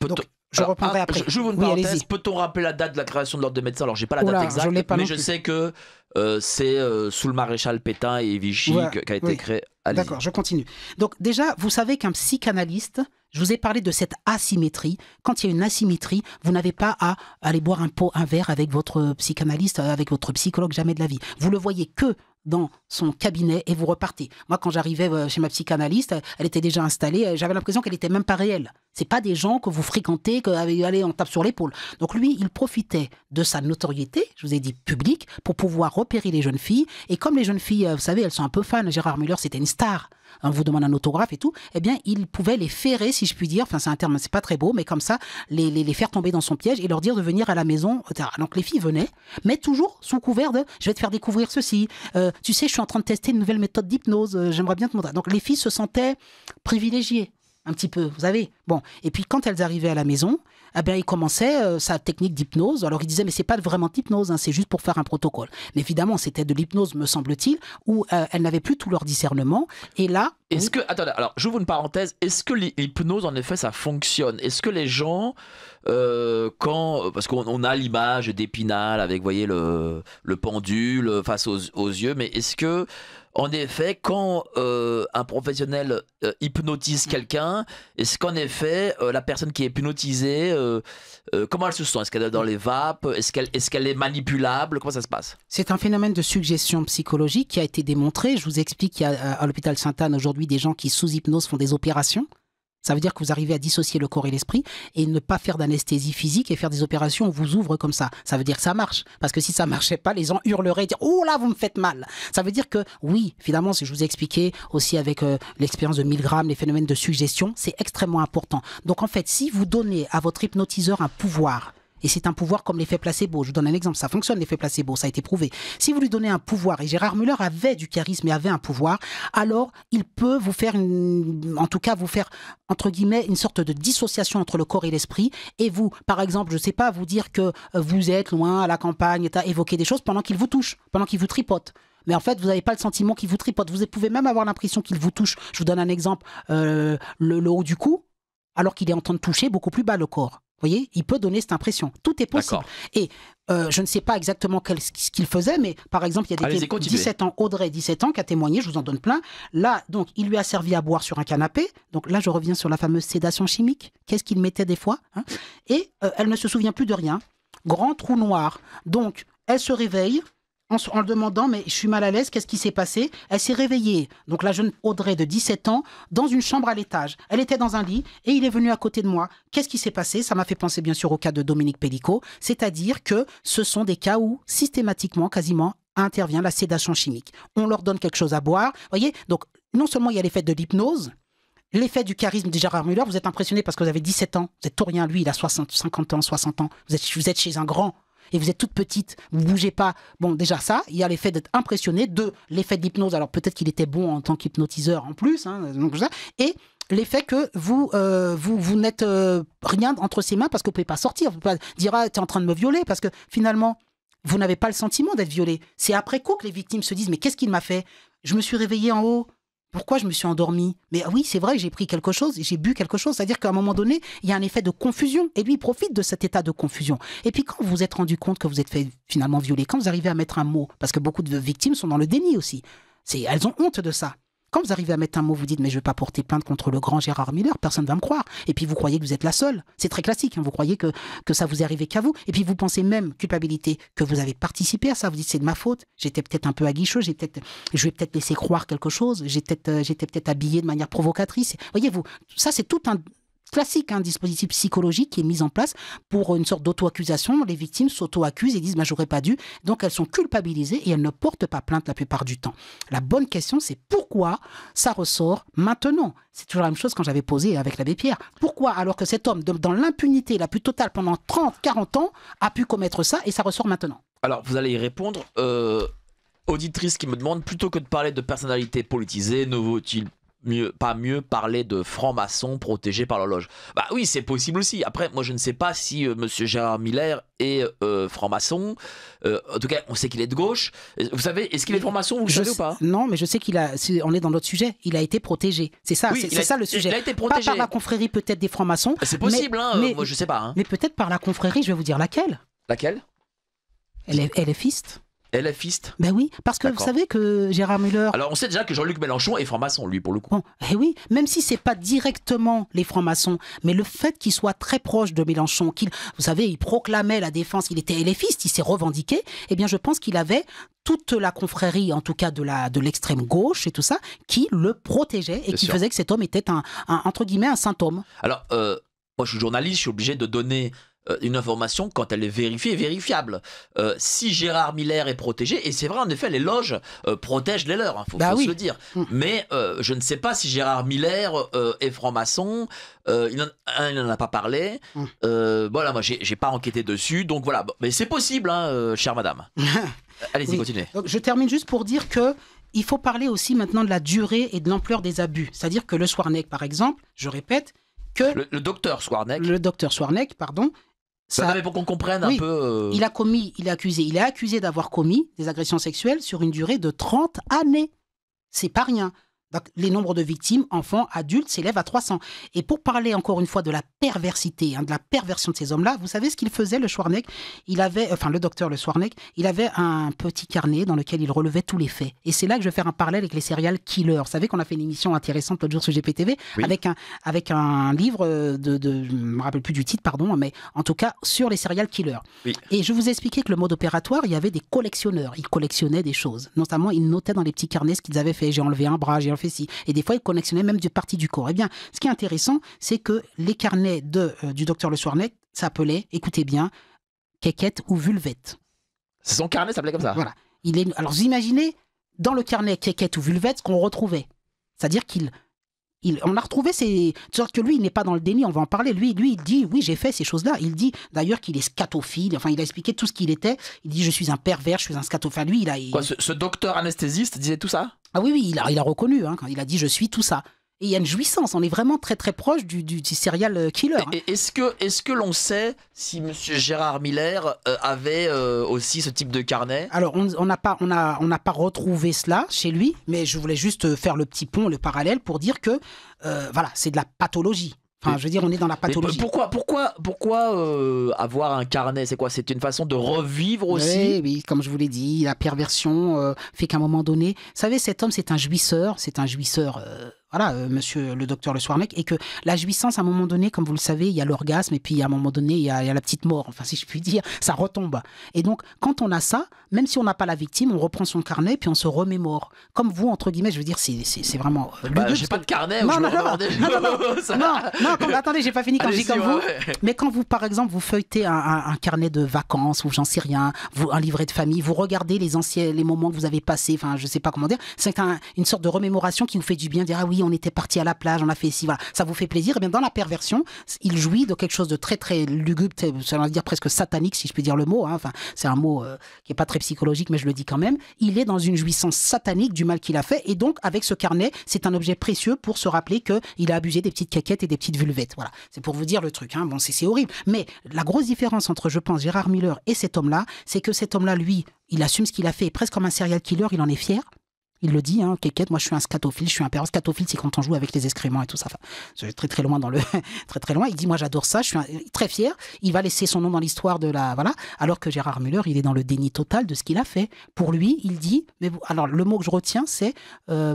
Je reprendrai après. J'ouvre une parenthèse. Peut-on rappeler la date de la création de l'ordre des médecins? Alors, j'ai pas la date exacte, mais je sais que c'est sous le maréchal Pétain et Vichy Voilà, qu'a été oui. créé. Allez-y. D'accord, je continue. Donc déjà, vous savez qu'un psychanalyste, je vous ai parlé de cette asymétrie. Quand il y a une asymétrie, vous n'avez pas à aller boire un verre avec votre psychanalyste, avec votre psychologue, jamais de la vie. Vous le voyez que dans son cabinet et vous repartez. Moi, quand j'arrivais chez ma psychanalyste, elle était déjà installée, j'avais l'impression qu'elle n'était même pas réelle. C'est pas des gens que vous fréquentez, allez, on tape sur l'épaule. Donc lui, il profitait de sa notoriété, je vous ai dit publique, pour pouvoir repérer les jeunes filles. Et comme les jeunes filles, vous savez, elles sont un peu fans, Gérard Müller, c'était une star. On vous demande un autographe et tout, eh bien, il pouvait les ferrer, si je puis dire, enfin c'est un terme, c'est pas très beau, mais comme ça, les faire tomber dans son piège et leur dire de venir à la maison, etc. Donc les filles venaient, mais toujours sous couvert de « je vais te faire découvrir ceci, tu sais, je suis en train de tester une nouvelle méthode d'hypnose, j'aimerais bien te montrer ». Donc les filles se sentaient privilégiées, un petit peu, vous savez. Bon, et puis quand elles arrivaient à la maison, eh bien, il commençait sa technique d'hypnose. Alors il disait, mais c'est pas vraiment d'hypnose, hein, c'est juste pour faire un protocole. Mais évidemment, c'était de l'hypnose, me semble-t-il, où elles n'avaient plus tout leur discernement. Et là... Est-ce que, attendez, alors j'ouvre une parenthèse, est-ce que l'hypnose en effet ça fonctionne? Est-ce que les gens, parce qu'on a l'image d'Épinal avec, vous voyez, le pendule face aux yeux, mais est-ce que, en effet, quand un professionnel hypnotise quelqu'un, est-ce qu'en effet, la personne qui est hypnotisée, comment elle se sent? Est-ce qu'elle est dans les vapes? Est-ce qu'elle est manipulable? Comment ça se passe? C'est un phénomène de suggestion psychologique qui a été démontré. Je vous explique qu'il y a à l'hôpital Sainte-Anne aujourd'hui des gens qui, sous hypnose, font des opérations. Ça veut dire que vous arrivez à dissocier le corps et l'esprit et ne pas faire d'anesthésie physique et faire des opérations où on vous ouvre comme ça. Ça veut dire que ça marche. Parce que si ça marchait pas, les gens hurleraient et dire « Oh là, vous me faites mal !» Ça veut dire que oui, finalement, si je vous ai expliqué aussi avec l'expérience de Milgram, les phénomènes de suggestion, c'est extrêmement important. Donc en fait, si vous donnez à votre hypnotiseur un pouvoir, et c'est un pouvoir comme l'effet placebo. Je vous donne un exemple, ça fonctionne l'effet placebo, ça a été prouvé. Si vous lui donnez un pouvoir, et Gérard Müller avait du charisme et avait un pouvoir, alors il peut vous faire, entre guillemets, une sorte de dissociation entre le corps et l'esprit. Et vous, par exemple, je ne sais pas, vous dire que vous êtes loin à la campagne, évoquer des choses pendant qu'il vous touche, pendant qu'il vous tripote. Mais en fait, vous n'avez pas le sentiment qu'il vous tripote. Vous pouvez même avoir l'impression qu'il vous touche. Je vous donne un exemple, le haut du cou, alors qu'il est en train de toucher beaucoup plus bas le corps. Vous voyez, il peut donner cette impression. Tout est possible. Et je ne sais pas exactement ce qu'il faisait, mais par exemple, il y a des 17 ans, Audrey, 17 ans, qui a témoigné, je vous en donne plein. Là, donc, il lui a servi à boire sur un canapé. Donc là, je reviens sur la fameuse sédation chimique. Qu'est-ce qu'il mettait des fois, hein? Et elle ne se souvient plus de rien. Grand trou noir. Donc, elle se réveille en le demandant, mais je suis mal à l'aise, qu'est-ce qui s'est passé? Elle s'est réveillée, donc la jeune Audrey de 17 ans, dans une chambre à l'étage. Elle était dans un lit et il est venu à côté de moi. Qu'est-ce qui s'est passé? Ça m'a fait penser bien sûr au cas de Dominique Pellicot, c'est-à-dire que ce sont des cas où systématiquement, quasiment, intervient la sédation chimique. On leur donne quelque chose à boire, voyez? Donc non seulement il y a l'effet de l'hypnose, l'effet du charisme de Gérard Müller, vous êtes impressionné parce que vous avez 17 ans, vous êtes tout rien, lui il a 50 ans, 60 ans, vous êtes chez un grand. Et vous êtes toute petite, vous bougez pas. Bon, déjà ça, il y a l'effet d'être impressionné, l'effet de l'hypnose. Alors peut-être qu'il était bon en tant qu'hypnotiseur en plus, hein, donc ça. Et l'effet que vous n'êtes rien entre ses mains parce que vous pouvez pas sortir. Vous pouvez pas dire ah, t'es en train de me violer parce que finalement vous n'avez pas le sentiment d'être violé. C'est après coup que les victimes se disent mais qu'est-ce qu'il m'a fait? Je me suis réveillée en haut. Pourquoi je me suis endormie? Mais oui, c'est vrai, j'ai pris quelque chose, j'ai bu quelque chose. C'est-à-dire qu'à un moment donné, il y a un effet de confusion. Et lui, il profite de cet état de confusion. Et puis quand vous vous êtes rendu compte que vous êtes fait finalement violer, quand vous arrivez à mettre un mot, parce que beaucoup de victimes sont dans le déni aussi. Elles ont honte de ça. Quand vous arrivez à mettre un mot, vous dites mais je ne vais pas porter plainte contre le grand Gérard Müller, personne ne va me croire. Et puis vous croyez que vous êtes la seule. C'est très classique, hein. Vous croyez que ça vous est arrivé qu'à vous. Et puis vous pensez même, culpabilité, que vous avez participé à ça. Vous dites c'est de ma faute, j'étais peut-être un peu aguicheux, je vais peut-être laisser croire quelque chose, j'étais peut-être habillée de manière provocatrice. Voyez-vous, ça c'est tout un classique, un dispositif psychologique qui est mis en place pour une sorte d'auto-accusation. Les victimes s'auto-accusent et disent j'aurais pas dû. Donc elles sont culpabilisées et elles ne portent pas plainte la plupart du temps. La bonne question, c'est pourquoi ça ressort maintenant? C'est toujours la même chose quand j'avais posé avec l'abbé Pierre. Pourquoi, alors que cet homme, dans l'impunité la plus totale pendant 30, 40 ans, a pu commettre ça et ça ressort maintenant? Alors, vous allez y répondre. Auditrice qui me demande, plutôt que de parler de personnalité politisée, ne vaut-il pas mieux parler de francs-maçons protégés par l'horloge? Bah oui, c'est possible aussi. Après, moi je ne sais pas si monsieur Gérard Miller est franc-maçon. En tout cas, on sait qu'il est de gauche. Vous savez, est-ce qu'il est franc-maçon, vous le savez ou pas? Non, mais je sais on est dans notre sujet. Il a été protégé. C'est ça, oui, c'est ça le sujet. Il a été protégé. Pas par la confrérie peut-être des francs-maçons. C'est possible, moi je sais pas. Hein. Mais peut-être par la confrérie, je vais vous dire laquelle. Laquelle? Elle est fiste. LFiste. Ben oui, parce que vous savez que Gérard Müller... Alors on sait déjà que Jean-Luc Mélenchon est franc-maçon, lui, pour le coup. Bon, eh oui, même si c'est pas directement les francs-maçons, mais le fait qu'il soit très proche de Mélenchon, vous savez, il proclamait la défense, il était LFiste, il s'est revendiqué, eh bien je pense qu'il avait toute la confrérie, en tout cas de l'extrême gauche et tout ça, qui le protégeait et qui faisait que cet homme était entre guillemets un saint homme. Alors, moi je suis journaliste, je suis obligé de donner une information quand elle est vérifiée et vérifiable. Si Gérard Miller est protégé, et c'est vrai en effet, les loges protègent les leurs, faut se le dire. Mais je ne sais pas si Gérard Miller est franc-maçon, il n'en a pas parlé. Voilà, moi j'ai pas enquêté dessus, donc voilà. Mais c'est possible, chère madame. Allez-y, continuez. Donc, je termine juste pour dire que il faut parler aussi maintenant de la durée et de l'ampleur des abus. C'est-à-dire que le Soirnec, par exemple, je répète, que... Le docteur Soirnec. Le docteur Soirnec, pardon. Ça, mais pour qu'on comprenne un peu... Il est accusé d'avoir commis des agressions sexuelles sur une durée de 30 années. C'est pas rien. Donc, les nombres de victimes, enfants, adultes, s'élèvent à 300. Et pour parler encore une fois de la perversité, de la perversion de ces hommes-là, vous savez ce qu'il faisait, le Soirnec? Le docteur le Soirnec, il avait un petit carnet dans lequel il relevait tous les faits. Et c'est là que je vais faire un parallèle avec les serial killers. Vous savez qu'on a fait une émission intéressante l'autre jour sur GPTV, avec un livre je ne me rappelle plus du titre, pardon, mais en tout cas sur les serial killers. Oui. Et je vous ai expliqué que le mode opératoire, il y avait des collectionneurs. Ils collectionnaient des choses. Notamment, ils notaient dans les petits carnets ce qu'ils avaient fait. J'ai enlevé un bras, j'ai enlevé ci. Et des fois, ils collectionnaient même des parties du corps. Eh bien, ce qui est intéressant, c'est que les carnets du docteur Le Soirnec s'appelaient, écoutez bien, Kékette ou Vulvette. Son carnet s'appelait comme ça. Voilà. Alors, vous imaginez, dans le carnet Kékette ou Vulvette, ce qu'on retrouvait. C'est-à-dire on a retrouvé c'est-à-dire que lui, il n'est pas dans le déni, on va en parler. Lui, il dit, oui, j'ai fait ces choses-là. Il dit, d'ailleurs, qu'il est scatophile. Enfin, il a expliqué tout ce qu'il était. Il dit, je suis un pervers, je suis un scatophile. Lui, Quoi, ce docteur anesthésiste disait tout ça? Ah oui, il a reconnu, quand il a dit, je suis tout ça. Et il y a une jouissance, on est vraiment très très proche du serial killer. Est-ce que l'on sait si M. Gérard Miller avait aussi ce type de carnet? Alors, on n'a pas retrouvé cela chez lui, mais je voulais juste faire le petit pont, le parallèle, pour dire que c'est de la pathologie. Enfin, je veux dire, on est dans la pathologie. Pourquoi avoir un carnet? C'est quoi? C'est une façon de revivre aussi? Oui, comme je vous l'ai dit, la perversion fait qu'à un moment donné... Vous savez, cet homme, c'est un jouisseur. Monsieur le docteur Le Soirnec, et que la jouissance, à un moment donné, comme vous le savez, il y a l'orgasme, et puis à un moment donné, il y a la petite mort, enfin, si je puis dire, ça retombe. Et donc, quand on a ça, même si on n'a pas la victime, on reprend son carnet, puis on se remémore. Comme vous, entre guillemets, je veux dire, c'est vraiment... j'ai pas de carnet. Non, attendez, j'ai pas fini quand je dis comme vous. Mais quand vous, par exemple, vous feuilletez un carnet de vacances, ou j'en sais rien, un livret de famille, vous regardez les moments que vous avez passés, enfin, je sais pas comment dire, c'est une sorte de remémoration qui vous fait du bien, dire, ah oui, on était parti à la plage, on a fait ici, voilà, ça vous fait plaisir. Et bien dans la perversion, il jouit de quelque chose de très très lugubre, ça veut dire presque satanique, si je peux dire le mot. Enfin, c'est un mot qui est pas très psychologique, mais je le dis quand même. Il est dans une jouissance satanique du mal qu'il a fait, et donc avec ce carnet, c'est un objet précieux pour se rappeler que il a abusé des petites caquettes et des petites vulvettes. Voilà, c'est pour vous dire le truc. Bon, c'est horrible. Mais la grosse différence entre, je pense, Gérard Miller et cet homme-là, c'est que cet homme-là, lui, il assume ce qu'il a fait, presque comme un serial killer, il en est fier. Il le dit, Kékette, moi je suis un scatophile, je suis un pervers. Scatophile, c'est quand on joue avec les excréments et tout ça. Enfin, je vais très très loin très très loin. Il dit, moi j'adore ça, je suis très fier. Il va laisser son nom dans l'histoire alors que Gérard Müller, il est dans le déni total de ce qu'il a fait. Pour lui, il dit, alors le mot que je retiens, c'est,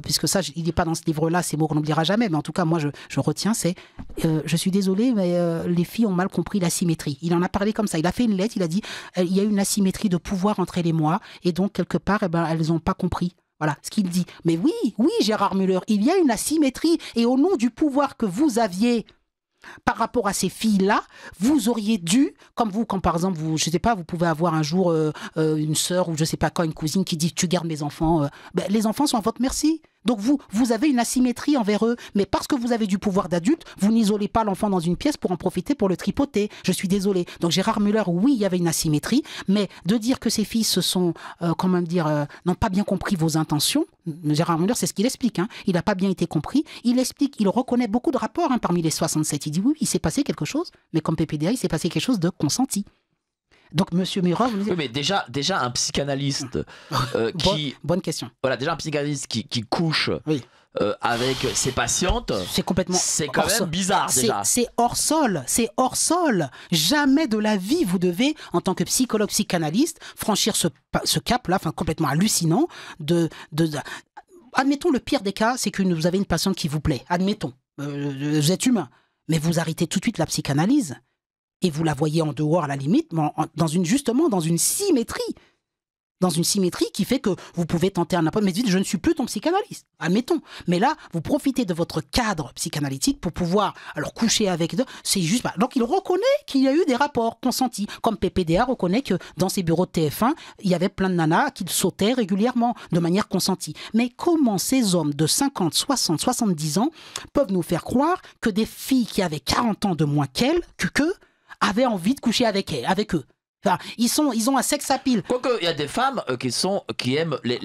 puisque ça, il n'est pas dans ce livre-là, ces mots qu'on n'oubliera jamais, mais en tout cas, moi je retiens, c'est, je suis désolé, mais les filles ont mal compris l'asymétrie. Il en a parlé comme ça. Il a fait une lettre, il a dit, il y a une asymétrie de pouvoir entre elle et moi, et donc quelque part, elles n'ont pas compris. Voilà ce qu'il dit. Mais oui, Gérard Müller, il y a une asymétrie. Et au nom du pouvoir que vous aviez par rapport à ces filles-là, vous auriez dû, comme quand par exemple, je sais pas, vous pouvez avoir un jour une sœur ou je sais pas quoi, une cousine qui dit « tu gardes mes enfants les enfants sont à votre merci. Donc vous avez une asymétrie envers eux, mais parce que vous avez du pouvoir d'adulte, vous n'isolez pas l'enfant dans une pièce pour en profiter pour le tripoter. Je suis désolé. Donc Gérard Müller, oui, il y avait une asymétrie, mais de dire que ces filles n'ont pas bien compris vos intentions, Gérard Müller, c'est ce qu'il explique. Il n'a pas bien été compris. Il reconnaît beaucoup de rapports parmi les 67. Il dit oui, il s'est passé quelque chose, mais comme PPDA, il s'est passé quelque chose de consenti. Donc, Monsieur Müller, vous me dites... Oui, mais déjà un psychanalyste bonne question. Voilà, déjà un psychanalyste qui couche avec ses patientes, c'est complètement c'est quand même bizarre déjà. C'est hors sol, c'est hors sol. Jamais de la vie vous devez, en tant que psychologue, psychanalyste, franchir ce cap-là, enfin complètement hallucinant. Admettons, le pire des cas, c'est que vous avez une patiente qui vous plaît. Admettons, vous êtes humain, mais vous arrêtez tout de suite la psychanalyse et vous la voyez en dehors à la limite, justement dans une symétrie. Dans une symétrie qui fait que vous pouvez tenter un appel, mais dites, je ne suis plus ton psychanalyste, admettons. Mais là, vous profitez de votre cadre psychanalytique pour pouvoir alors coucher avec eux. C'est juste pas. Donc il reconnaît qu'il y a eu des rapports consentis, comme PPDA reconnaît que dans ses bureaux de TF1, il y avait plein de nanas qui sautaient régulièrement de manière consentie. Mais comment ces hommes de 50, 60, 70 ans peuvent nous faire croire que des filles qui avaient 40 ans de moins qu'elles, avaient envie de coucher avec eux? Enfin, ils ont un sex appeal. Quoique, il y a des femmes qui aiment les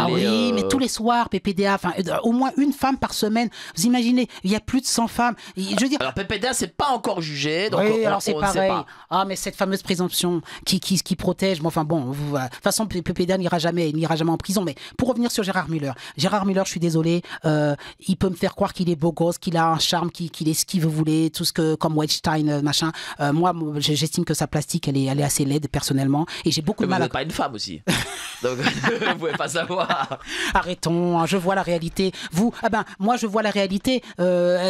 oui, mais tous les soirs, PPDA, enfin, au moins une femme par semaine. Vous imaginez, il y a plus de 100 femmes. Je veux dire... Alors, PPDA, c'est pas encore jugé, donc oui, alors c'est on pareil. ne sait pas. Ah, mais cette fameuse présomption qui protège, bon, enfin bon, de toute façon, PPDA n'ira jamais en prison. Mais pour revenir sur Gérard Müller, je suis désolé, il peut me faire croire qu'il est beau gosse, qu'il a un charme, qu'il est ce qu'il voulait, tout ce que, comme Weinstein, machin. Moi, j'estime que sa plastique, elle est assez laide personnellement et j'ai beaucoup de mal vous n'êtes pas une femme aussi donc vous pouvez pas savoir. Arrêtons, je vois la réalité. Moi je vois la réalité.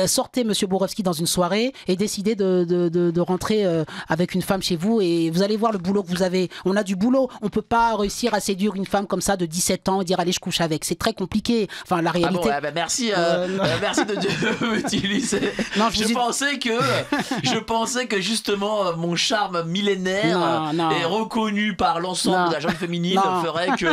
Sortez Monsieur Borowski dans une soirée et décidez de rentrer avec une femme chez vous et vous allez voir le boulot que vous avez. On a du boulot, on peut pas réussir à séduire une femme comme ça de 17 ans et dire allez je couche avec, c'est très compliqué. Enfin la réalité. Merci de m'utiliser. Je pensais que justement mon charme millénaire est reconnu par l'ensemble de la jeune féminine ferait que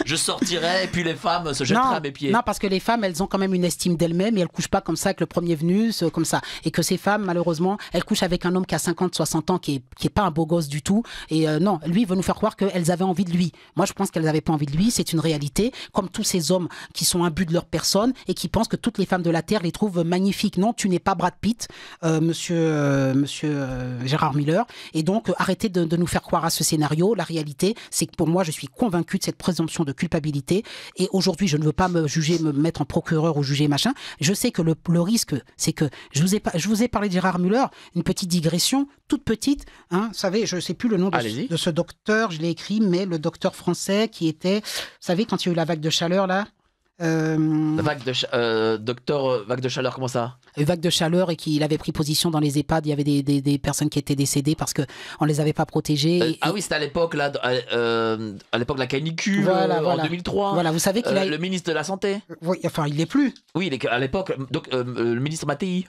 je sortirais et puis les femmes se jetteraient à mes pieds. Non, parce que les femmes, elles ont quand même une estime d'elles-mêmes et elles couchent pas comme ça avec le premier venu, comme ça. Et que ces femmes, malheureusement, elles couchent avec un homme qui a 50, 60 ans, qui est pas un beau gosse du tout. Et non, lui, il veut nous faire croire qu'elles avaient envie de lui. Moi, je pense qu'elles n'avaient pas envie de lui. C'est une réalité. Comme tous ces hommes qui sont imbus de leur personne et qui pensent que toutes les femmes de la Terre les trouvent magnifiques. Non, tu n'es pas Brad Pitt, monsieur Gérard Müller. Et donc, arrêtez de nous faire croire à ce scénario. La réalité, c'est que pour moi, je suis convaincu de cette présomption de culpabilité. Et aujourd'hui, je ne veux pas me mettre en procureur ou juger machin. Je sais que le risque, c'est que je vous ai parlé de Gérard Müller, une petite digression, toute petite. Hein, vous savez, je ne sais plus le nom de ce docteur, je l'ai écrit, mais le docteur français qui était, vous savez, quand il y a eu la vague de chaleur là. Vague de chaleur, comment ça? Vague de chaleur et qu'il avait pris position dans les EHPAD. Il y avait des personnes qui étaient décédées parce qu'on ne les avait pas protégées. Oui, c'était à l'époque là, à l'époque de la canicule, en 2003. Voilà, vous savez qu'il a... Le ministre de la Santé. Oui, enfin, il l'est plus. Oui, à l'époque, le ministre Mattei.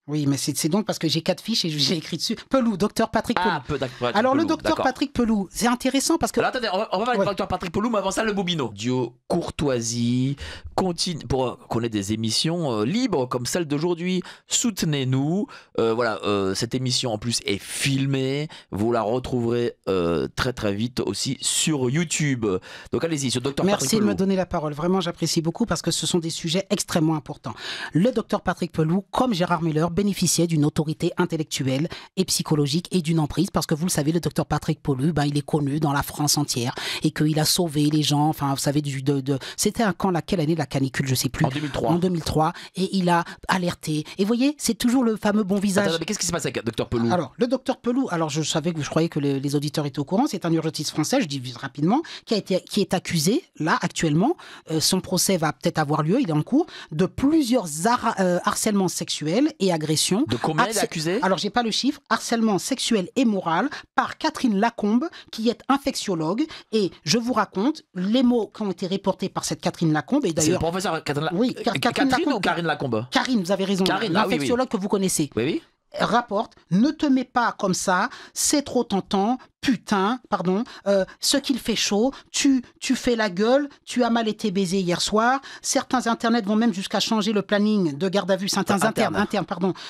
Oui, mais c'est donc parce que j'ai 4 fiches et j'ai écrit dessus. Pelou, docteur Patrick Pelou. Alors, le docteur Patrick Pelou, c'est intéressant parce que... Alors, attendez, on va parler du docteur Patrick Pelou, mais avant ça, le Bobino. Dio Courtoisie, pour qu'on ait des émissions libres comme celle d'aujourd'hui, soutenez-nous. Cette émission en plus est filmée. Vous la retrouverez très très vite aussi sur YouTube. Donc, allez-y, sur docteur Patrick Pelou. Merci de me donner la parole. Vraiment, j'apprécie beaucoup parce que ce sont des sujets extrêmement importants. Le docteur Patrick Pelou, comme Gérard Müller, bénéficiait d'une autorité intellectuelle et psychologique et d'une emprise parce que vous le savez, le docteur Patrick Pelou, il est connu dans la France entière et qu'il a sauvé les gens, enfin vous savez, c'était un camp, quelle année, la canicule, je sais plus. En 2003. Et il a alerté. Et vous voyez, c'est toujours le fameux bon visage. Attends, mais qu'est-ce qui se passe avec le docteur Pelou? Alors, le docteur Pelou, je croyais que les auditeurs étaient au courant, c'est un urgentiste français, je dis rapidement, qui est accusé, là, actuellement, son procès va peut-être avoir lieu, il est en cours, de plusieurs harcèlements sexuels et agressions. De combien il est accusé? Alors, j'ai pas le chiffre. Harcèlement sexuel et moral par Catherine Lacombe, qui est infectiologue. Et je vous raconte les mots qui ont été reportés par cette Catherine Lacombe. Et d'ailleurs, c'est le professeur Catherine Lacombe. Oui, Catherine ou Karine Lacombe? Karine, vous avez raison. L'infectiologue que vous connaissez. Oui. Rapporte, ne te mets pas comme ça, c'est trop tentant, ce qu'il fait chaud, tu fais la gueule, tu as mal été baisé hier soir. Certains internets vont même jusqu'à changer le planning de garde à vue,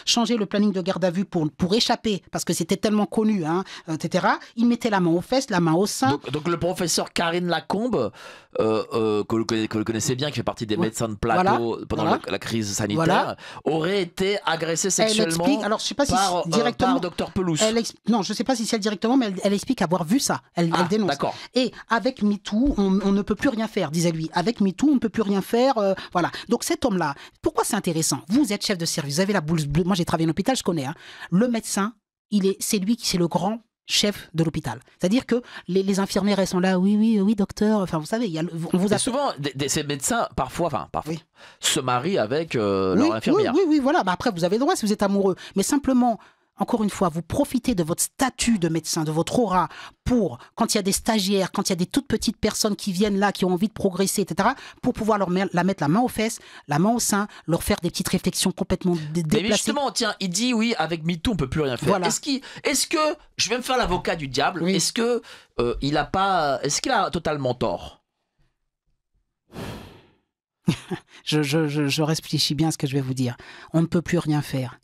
changer le planning de garde à vue pour échapper, parce que c'était tellement connu, etc. Il mettait la main aux fesses, la main au sein. Donc le professeur Karine Lacombe, que vous connaissez bien, qui fait partie des médecins de plateau pendant la crise sanitaire, aurait été agressée sexuellement alors, je sais pas par directement, Dr Pelou. Non, je ne sais pas si c'est directement, mais elle explique explique avoir vu ça. Elle dénonce. D'accord. Et avec MeToo, on ne peut plus rien faire, disait lui. Avec MeToo, on ne peut plus rien faire. Voilà. Donc cet homme-là, pourquoi c'est intéressant? Vous êtes chef de service, vous avez la boule bleue. Moi, j'ai travaillé en hôpital, je connais. Hein. Le médecin, c'est lui qui c'est le grand chef de l'hôpital. C'est-à-dire que les infirmières, elles sont là, oui, docteur. Enfin, vous savez, on vous a souvent, ces médecins, parfois oui. se marient avec leur infirmière. Oui, voilà. Bah, après, vous avez le droit si vous êtes amoureux. Mais simplement, encore une fois, vous profitez de votre statut de médecin, de votre aura, pour, quand il y a des stagiaires, quand il y a des toutes petites personnes qui viennent là, qui ont envie de progresser, etc., pour pouvoir la mettre la main aux fesses, la main au sein, leur faire des petites réflexions complètement déplacées. Mais justement, tiens, il dit, oui, avec MeToo, on ne peut plus rien faire. Voilà. Est-ce que, je vais me faire l'avocat du diable, oui. est-ce qu'il a totalement tort? je réfléchis bien à ce que je vais vous dire. On ne peut plus rien faire.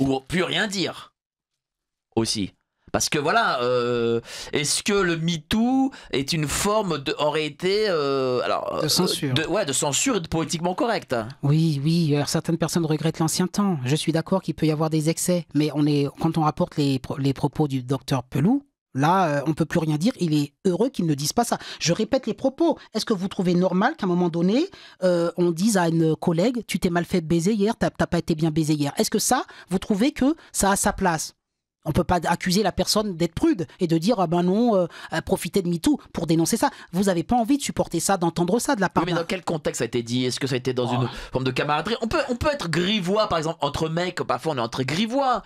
Ou plus rien dire aussi. Parce que voilà, est-ce que le MeToo est une forme aurait été de censure. De censure et de politiquement correct. Oui. Alors, certaines personnes regrettent l'ancien temps. Je suis d'accord qu'il peut y avoir des excès, mais quand on rapporte les propos du docteur Pelou, là, on ne peut plus rien dire. Il est heureux qu'ils ne disent pas ça. Je répète les propos. Est-ce que vous trouvez normal qu'à un moment donné, on dise à une collègue, tu t'es mal fait baiser hier, t'as pas été bien baisé hier? Est-ce que ça, vous trouvez que ça a sa place? On ne peut pas accuser la personne d'être prude et de dire, ah ben non, profitez de MeToo pour dénoncer ça. Vous n'avez pas envie de supporter ça, d'entendre ça de la part mais dans quel contexte ça a été dit? Est-ce que ça a été dans une forme de camaraderie? On peut être grivois, par exemple, entre mecs, parfois on est entre grivois,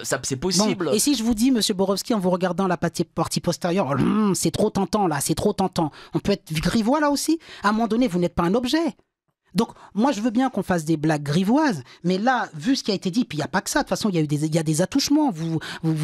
ça c'est possible. Bon, et si je vous dis, monsieur Borowski, en vous regardant la partie postérieure, c'est trop tentant là, c'est trop tentant. On peut être grivois là aussi? À un moment donné, vous n'êtes pas un objet. Donc, moi, je veux bien qu'on fasse des blagues grivoises, mais là, vu ce qui a été dit, puis il n'y a pas que ça. De toute façon, il y a des attouchements. Vous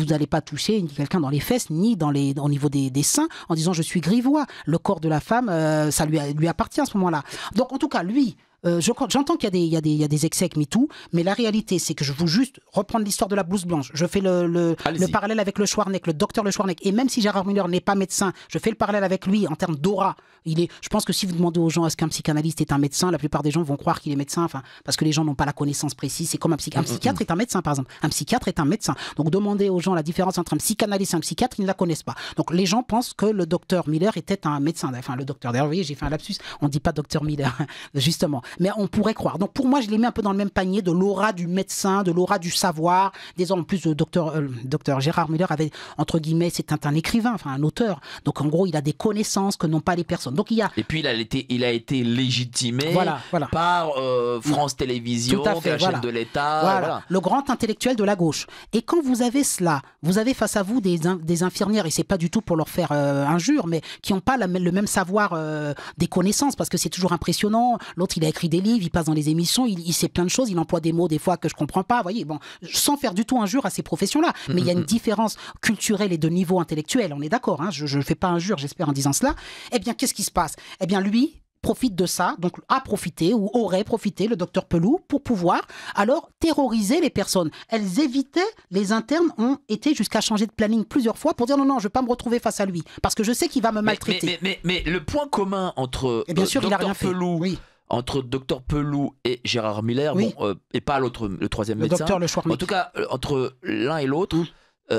n'allez pas toucher quelqu'un dans les fesses, ni au niveau des seins, en disant « je suis grivois ». Le corps de la femme, ça lui appartient à ce moment-là. Donc, en tout cas, lui... j'entends qu'il y a des excès avec MeToo, mais la réalité, c'est que je veux juste reprendre l'histoire de la blouse blanche. Je fais le parallèle avec le Schwarzenegger, le docteur Le Schwarzenegger. Et même si Gérard Müller n'est pas médecin, je fais le parallèle avec lui en termes d'aura. Je pense que si vous demandez aux gens est-ce qu'un psychanalyste est un médecin, la plupart des gens vont croire qu'il est médecin, parce que les gens n'ont pas la connaissance précise. C'est comme un psychiatre est un médecin, par exemple. Un psychiatre est un médecin. Donc demandez aux gens la différence entre un psychanalyste et un psychiatre, ils ne la connaissent pas. Donc les gens pensent que le docteur Miller était un médecin. Enfin, le docteur, d'ailleurs, vous voyez, j'ai fait un lapsus, on ne dit pas docteur Miller, justement. Mais on pourrait croire. Donc pour moi, je les mets un peu dans le même panier de l'aura du médecin, de l'aura du savoir. Désormais, en plus, le docteur Gérard Müller avait, entre guillemets, c'est un écrivain, enfin un auteur. Donc en gros, il a des connaissances que n'ont pas les personnes. Donc il y a... Et puis il a été légitimé par France Télévisions, la chaîne de l'État. Voilà. Le grand intellectuel de la gauche. Et quand vous avez cela, vous avez face à vous des infirmières, et c'est pas du tout pour leur faire injure, mais qui n'ont pas le même savoir des connaissances, parce que c'est toujours impressionnant. L'autre, il a écrit des livres, il passe dans les émissions, il sait plein de choses, il emploie des mots des fois que je comprends pas, vous voyez, bon, sans faire du tout injure à ces professions-là, mais il y a une différence culturelle et de niveau intellectuel, on est d'accord, hein, je ne fais pas injure, j'espère, en disant cela. Eh bien, qu'est-ce qui se passe? Eh bien, lui profite de ça, donc a profité ou aurait profité, le docteur Pelou, pour pouvoir alors terroriser les personnes. Elles évitaient, les internes ont été jusqu'à changer de planning plusieurs fois pour dire non, je ne vais pas me retrouver face à lui, parce que je sais qu'il va me maltraiter. Mais le point commun entre bien sûr, docteur Pelou... Oui. Entre Dr Pelou et Gérard Miller, et pas le troisième médecin. Docteur Le Schwarzenegger. En tout cas, entre l'un et l'autre,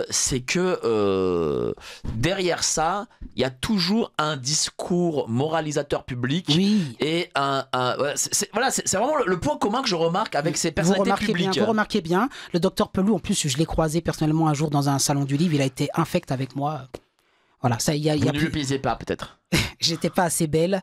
c'est que derrière ça, il y a toujours un discours moralisateur public. Oui. Et c'est vraiment le point commun que je remarque avec ces personnalités publiques. Vous remarquez bien, le Dr Pelou, en plus, je l'ai croisé personnellement un jour dans un salon du livre, il a été infect avec moi. Voilà, ça, vous ne le plaisez pas, peut-être. J'étais pas assez belle.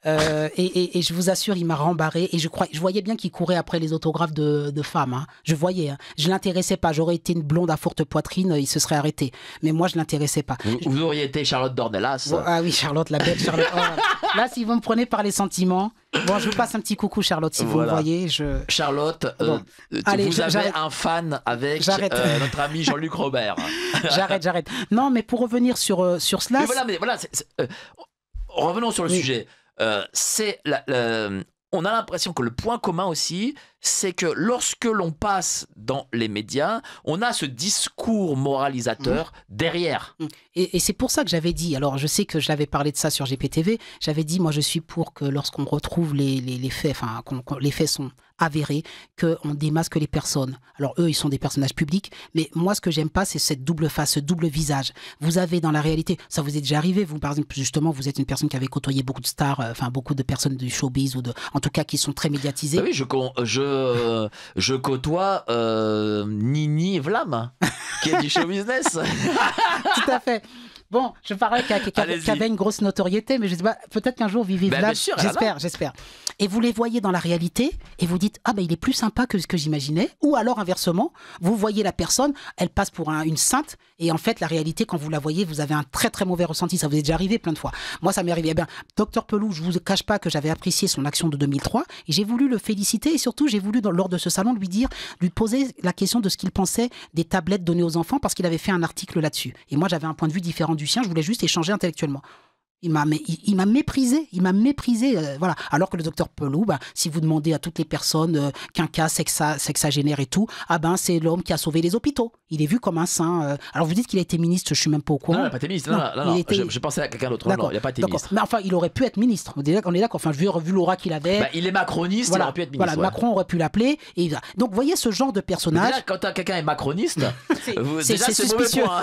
Et je vous assure, il m'a rembarré. Et je voyais bien qu'il courait après les autographes de femmes. Hein. Je voyais. Hein. Je ne l'intéressais pas. J'aurais été une blonde à forte poitrine, il se serait arrêté. Mais moi, je ne l'intéressais pas. Vous auriez été Charlotte Dornelas. Ah oui, Charlotte, la belle Charlotte. Oh. Là, si vous me prenez par les sentiments. Bon, je vous passe un petit coucou, Charlotte, si vous me voyez. Charlotte, allez, vous avez un fan avec notre ami Jean-Luc Robert. J'arrête. Non, mais pour revenir sur cela... Mais voilà, revenons sur le sujet. On a l'impression que le point commun aussi, c'est que lorsque l'on passe dans les médias, on a ce discours moralisateur derrière. Et c'est pour ça que j'avais dit, alors je sais que j'avais parlé de ça sur GPTV, j'avais dit, moi je suis pour que lorsqu'on retrouve les faits, enfin les faits sont avérés, qu'on démasque les personnes. Alors eux, ils sont des personnages publics, mais moi ce que j'aime pas, c'est cette double face, ce double visage. Vous avez dans la réalité, ça vous est déjà arrivé, vous par exemple, justement, vous êtes une personne qui avait côtoyé beaucoup de stars, enfin beaucoup de personnes du showbiz, ou en tout cas qui sont très médiatisées. Bah oui, je côtoie Nini Vlam, qui est du show business. Tout à fait. Bon, je parlais qui avait une grosse notoriété, mais je sais pas, peut-être qu'un jour Vivi Vlam, j'espère. Et vous les voyez dans la réalité et vous dites, ah ben il est plus sympa que ce que j'imaginais. Ou alors inversement, vous voyez la personne, elle passe pour une sainte, et en fait la réalité, quand vous la voyez, vous avez un très très mauvais ressenti. Ça vous est déjà arrivé plein de fois. Moi ça m'est arrivé. Eh bien, Dr Pelou, je vous cache pas que j'avais apprécié son action de 2003 et j'ai voulu le féliciter, et surtout j'ai voulu lors de ce salon lui poser la question de ce qu'il pensait des tablettes données aux enfants, parce qu'il avait fait un article là-dessus. Et moi j'avais un point de vue différent du sien, je voulais juste échanger intellectuellement. Il m'a méprisé, voilà. Alors que le docteur Pelou, si vous demandez à toutes les personnes qu'un cas sexagénaire et tout, ah ben c'est l'homme qui a sauvé les hôpitaux. Il est vu comme un saint. Alors vous dites qu'il a été ministre, je suis même pas au courant. Non, il n'a pas été ministre. Non. Je pensais à quelqu'un d'autre. Non, il n'a pas été ministre. Mais enfin, il aurait pu être ministre. On est d'accord. Enfin, vu l'aura qu'il avait. Il est macroniste, il aurait pu être ministre. Voilà, Macron aurait pu l'appeler. Donc, vous voyez ce genre de personnage. Déjà, quand quelqu'un est macroniste, c'est suspicieux. Mauvais point.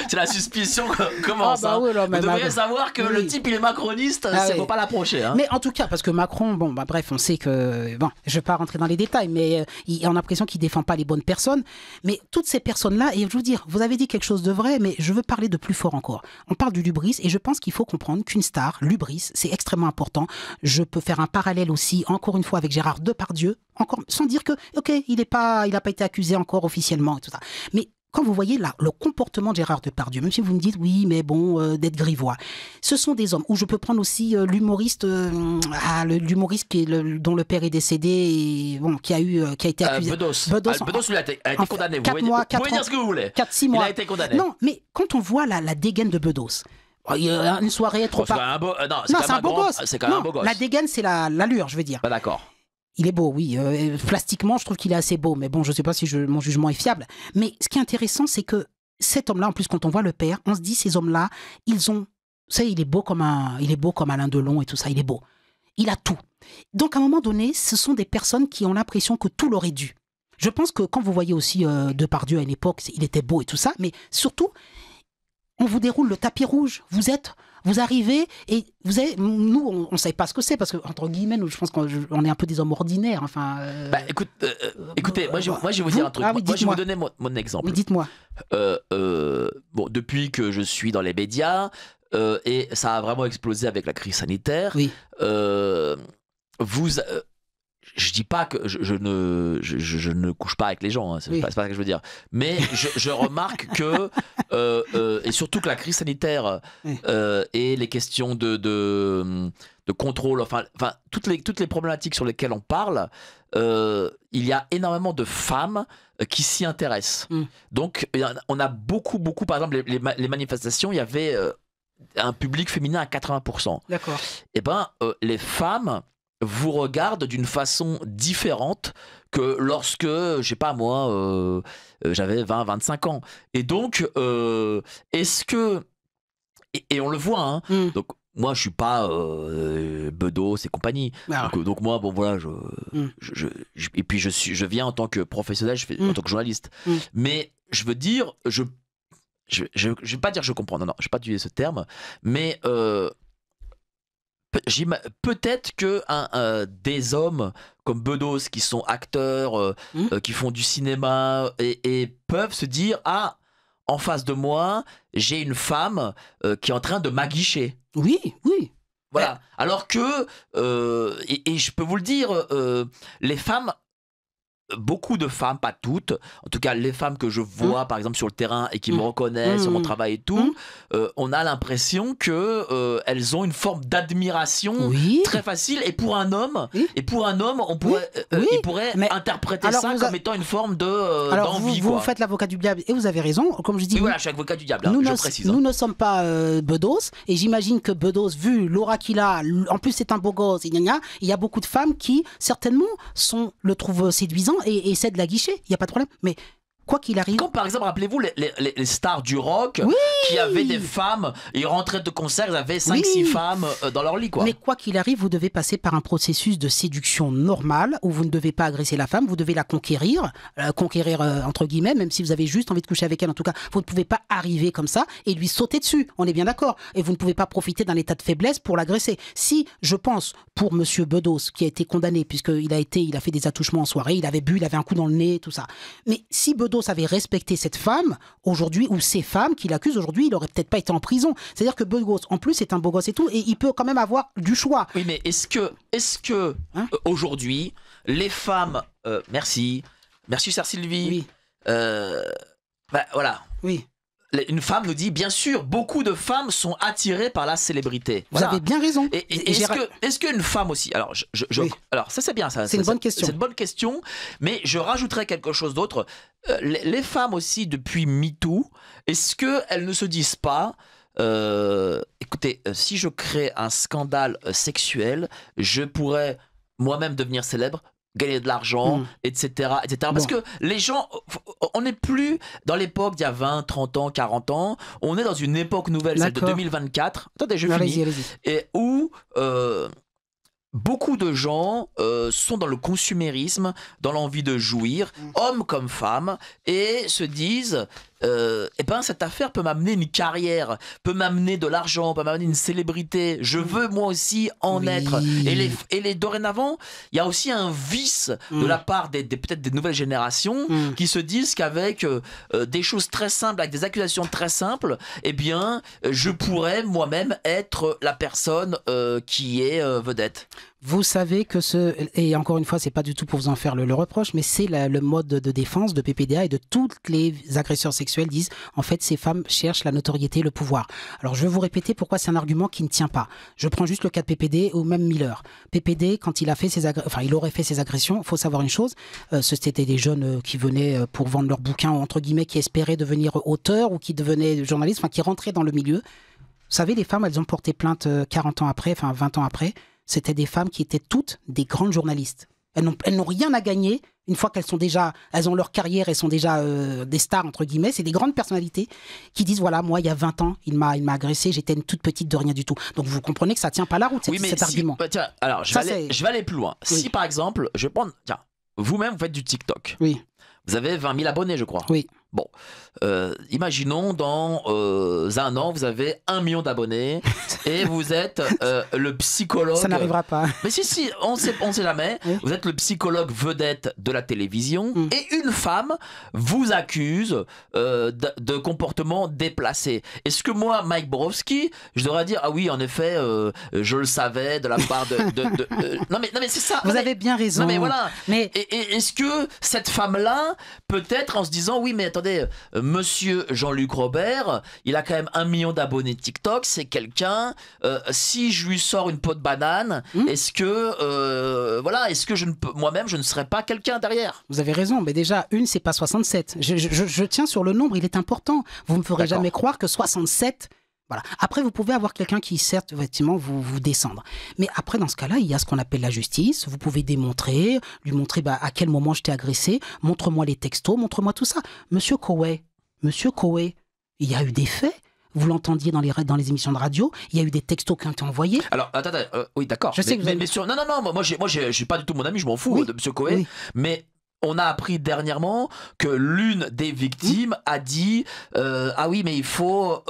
C'est la suspicion commence. Vous devriez savoir que le type il est macroniste, il ne faut pas l'approcher. Hein. Mais en tout cas, parce que Macron, bref, on sait que, je ne vais pas rentrer dans les détails, mais on a l'impression qu'il ne défend pas les bonnes personnes. Mais toutes ces personnes-là, et je vous dire, vous avez dit quelque chose de vrai, mais je veux parler de plus fort encore. On parle du lubris, et je pense qu'il faut comprendre qu'une star, lubris, c'est extrêmement important. Je peux faire un parallèle aussi, encore une fois, avec Gérard Depardieu, encore, sans dire que, ok, il n'a pas été accusé encore officiellement et tout ça. Mais quand vous voyez le comportement de Gérard Depardieu, même si vous me dites oui, mais bon, d'être grivois, ce sont des hommes. Ou je peux prendre aussi l'humoriste, dont le père est décédé, et, qui a été accusé. Bedos, lui a été condamné. Vous pouvez dire ce que vous voulez. 4-6 mois. Il a été condamné. Non, mais quand on voit la dégaine de Bedos, il y a une soirée trop c'est un beau gosse. C'est quand même un beau gosse. La dégaine, c'est l'allure, je veux dire. Pas d'accord. Il est beau, oui. Plastiquement, je trouve qu'il est assez beau. Mais bon, je ne sais pas si mon jugement est fiable. Mais ce qui est intéressant, c'est que cet homme-là, en plus, quand on voit le père, on se dit, ces hommes-là, ils ont... Vous savez, il est beau comme Alain Delon et tout ça. Il est beau. Il a tout. Donc, à un moment donné, ce sont des personnes qui ont l'impression que tout leur est dû. Je pense que quand vous voyez aussi Depardieu à une époque, il était beau et tout ça. Mais surtout, on vous déroule le tapis rouge. Vous arrivez et nous, on ne savait pas ce que c'est, parce que, entre guillemets, je pense qu'on est un peu des hommes ordinaires. Enfin, écoutez, moi je vais vous dire un truc. Moi, je vais vous donner mon exemple. Oui, dites-moi. Depuis que je suis dans les médias, et ça a vraiment explosé avec la crise sanitaire, oui. Je dis pas que je ne couche pas avec les gens, hein, c'est pas ça que je veux dire. Mais je remarque que, et surtout que la crise sanitaire et les questions de contrôle, enfin toutes les problématiques sur lesquelles on parle, il y a énormément de femmes qui s'y intéressent. Donc on a beaucoup, par exemple, les manifestations, il y avait un public féminin à 80%. D'accord. Et les femmes vous regardent d'une façon différente que lorsque, je sais pas moi, j'avais 20-25 ans. Et donc, est-ce que... Et on le voit, hein. Donc, moi, je suis pas Bedos et compagnie. Donc moi, bon, voilà, et puis je viens en tant que professionnel, en tant que journaliste. Mais je veux dire, je vais pas dire je comprends, non, je vais pas utiliser ce terme, mais... peut-être que des hommes comme Bedos qui sont acteurs, qui font du cinéma et peuvent se dire, ah, en face de moi j'ai une femme qui est en train de m'aguicher. Oui. Voilà. Alors que et je peux vous le dire, les femmes beaucoup de femmes, pas toutes, en tout cas les femmes que je vois par exemple sur le terrain et qui me reconnaissent sur mon travail et tout, on a l'impression que elles ont une forme d'admiration très facile, et pour un homme, on pourrait, il pourrait interpréter ça comme étant une forme d'envie. Vous faites l'avocat du diable et vous avez raison, comme je dis. Oui, voilà, je suis avocat du diable, je précise. Nous ne sommes pas Bedos, et j'imagine que Bedos, vu l'aura qu'il a, en plus c'est un beau gosse, il y a beaucoup de femmes qui certainement le trouvent séduisant et essaient de la guicher, il n'y a pas de problème. Mais quoi qu'il arrive... Comme par exemple, rappelez-vous les stars du rock qui avaient des femmes, ils rentraient de concert, ils avaient 5-6 femmes dans leur lit, quoi. Mais quoi qu'il arrive, vous devez passer par un processus de séduction normal où vous ne devez pas agresser la femme, vous devez la conquérir, entre guillemets, même si vous avez juste envie de coucher avec elle. En tout cas, vous ne pouvez pas arriver comme ça et lui sauter dessus, on est bien d'accord. Et vous ne pouvez pas profiter d'un état de faiblesse pour l'agresser. Si, je pense, pour monsieur Bedos, qui a été condamné, puisqu'il a fait des attouchements en soirée, il avait bu, il avait un coup dans le nez, tout ça. Mais si Bedos avait respecté cette femme aujourd'hui, ou ces femmes qui l'accusent aujourd'hui, il aurait peut-être pas été en prison. C'est-à-dire que Bedos, en plus, c'est un beau gosse et tout, et il peut quand même avoir du choix. Oui, mais est-ce que aujourd'hui, les femmes... merci, chère Sylvie. Voilà. Oui. Une femme nous dit, bien sûr, beaucoup de femmes sont attirées par la célébrité. Vous avez bien raison. Est-ce qu'une femme aussi... Alors, alors ça c'est bien. C'est une bonne question. C'est une bonne question, mais je rajouterais quelque chose d'autre. Les femmes aussi, depuis MeToo, est-ce qu'elles ne se disent pas... écoutez, si je crée un scandale sexuel, je pourrais moi-même devenir célèbre, gagner de l'argent, etc. Parce que les gens, on n'est plus dans l'époque d'il y a 20, 30 ans, 40 ans, on est dans une époque nouvelle, celle de 2024. Attendez, je finis. Allez-y. Et où beaucoup de gens sont dans le consumérisme, dans l'envie de jouir, hommes comme femmes, et se disent... cette affaire peut m'amener une carrière, peut m'amener de l'argent, peut m'amener une célébrité. Je veux moi aussi en être. Et dorénavant, il y a aussi un vice de la part peut-être des nouvelles générations qui se disent qu'avec des choses très simples, avec des accusations très simples, eh bien, je pourrais moi-même être la personne qui est vedette. Vous savez que et encore une fois, c'est pas du tout pour vous en faire le reproche, mais c'est le mode de défense de PPDA et de toutes les agresseurs sexuels disent, en fait, ces femmes cherchent la notoriété et le pouvoir. Alors, je vais vous répéter pourquoi c'est un argument qui ne tient pas. Je prends juste le cas de PPD ou même Miller. PPD, quand il a fait il aurait fait ses agressions, il faut savoir une chose, c'était des jeunes qui venaient pour vendre leurs bouquins, entre guillemets, qui espéraient devenir auteurs ou qui devenaient journalistes, qui rentraient dans le milieu. Vous savez, les femmes, elles ont porté plainte 40 ans après, 20 ans après. C'était des femmes qui étaient toutes des grandes journalistes. Elles n'ont rien à gagner une fois elles ont leur carrière, elles sont déjà des stars, entre guillemets. C'est des grandes personnalités qui disent, voilà, moi, il y a 20 ans, il m'a agressé, j'étais une toute petite de rien du tout. Donc, vous comprenez que ça ne tient pas la route, cet argument. Tiens, alors, je vais aller plus loin. Oui. Si, par exemple, je vais prendre... Tiens, vous-même, vous faites du TikTok. Oui. Vous avez 20 000 abonnés, je crois. Oui. Bon, imaginons dans un an, vous avez 1 million d'abonnés et vous êtes le psychologue... Ça n'arrivera pas. Mais si, on sait jamais. Oui. Vous êtes le psychologue vedette de la télévision et une femme vous accuse de comportement déplacé. Est-ce que moi, Mike Borowski, je devrais dire, ah oui, en effet, je le savais de la part de... Non mais c'est ça. Vous avez bien raison. Non mais voilà. Mais... Et est-ce que cette femme-là, peut-être en se disant, oui mais attendez, monsieur Jean-Luc Robert, il a quand même 1 million d'abonnés TikTok, c'est quelqu'un, si je lui sors une peau de banane, est-ce que moi-même je ne serais pas quelqu'un derrière? Vous avez raison, mais déjà, c'est pas 67. Je tiens sur le nombre, il est important. Vous ne me ferez jamais croire que 67... Voilà. Après, vous pouvez avoir quelqu'un qui, certes, effectivement, vous descendre. Mais après, dans ce cas-là, il y a ce qu'on appelle la justice. Vous pouvez démontrer, lui montrer à quel moment je t'ai agressé. Montre-moi les textos, montre-moi tout ça. Monsieur Coé, il y a eu des faits. Vous l'entendiez dans les émissions de radio. Il y a eu des textos qui ont été envoyés. Alors, attends, oui, d'accord. Je sais que vous avez... Non, moi, je suis pas du tout mon ami, je m'en fous de monsieur Coé. Mais... on a appris dernièrement que l'une des victimes a dit ah oui mais il faut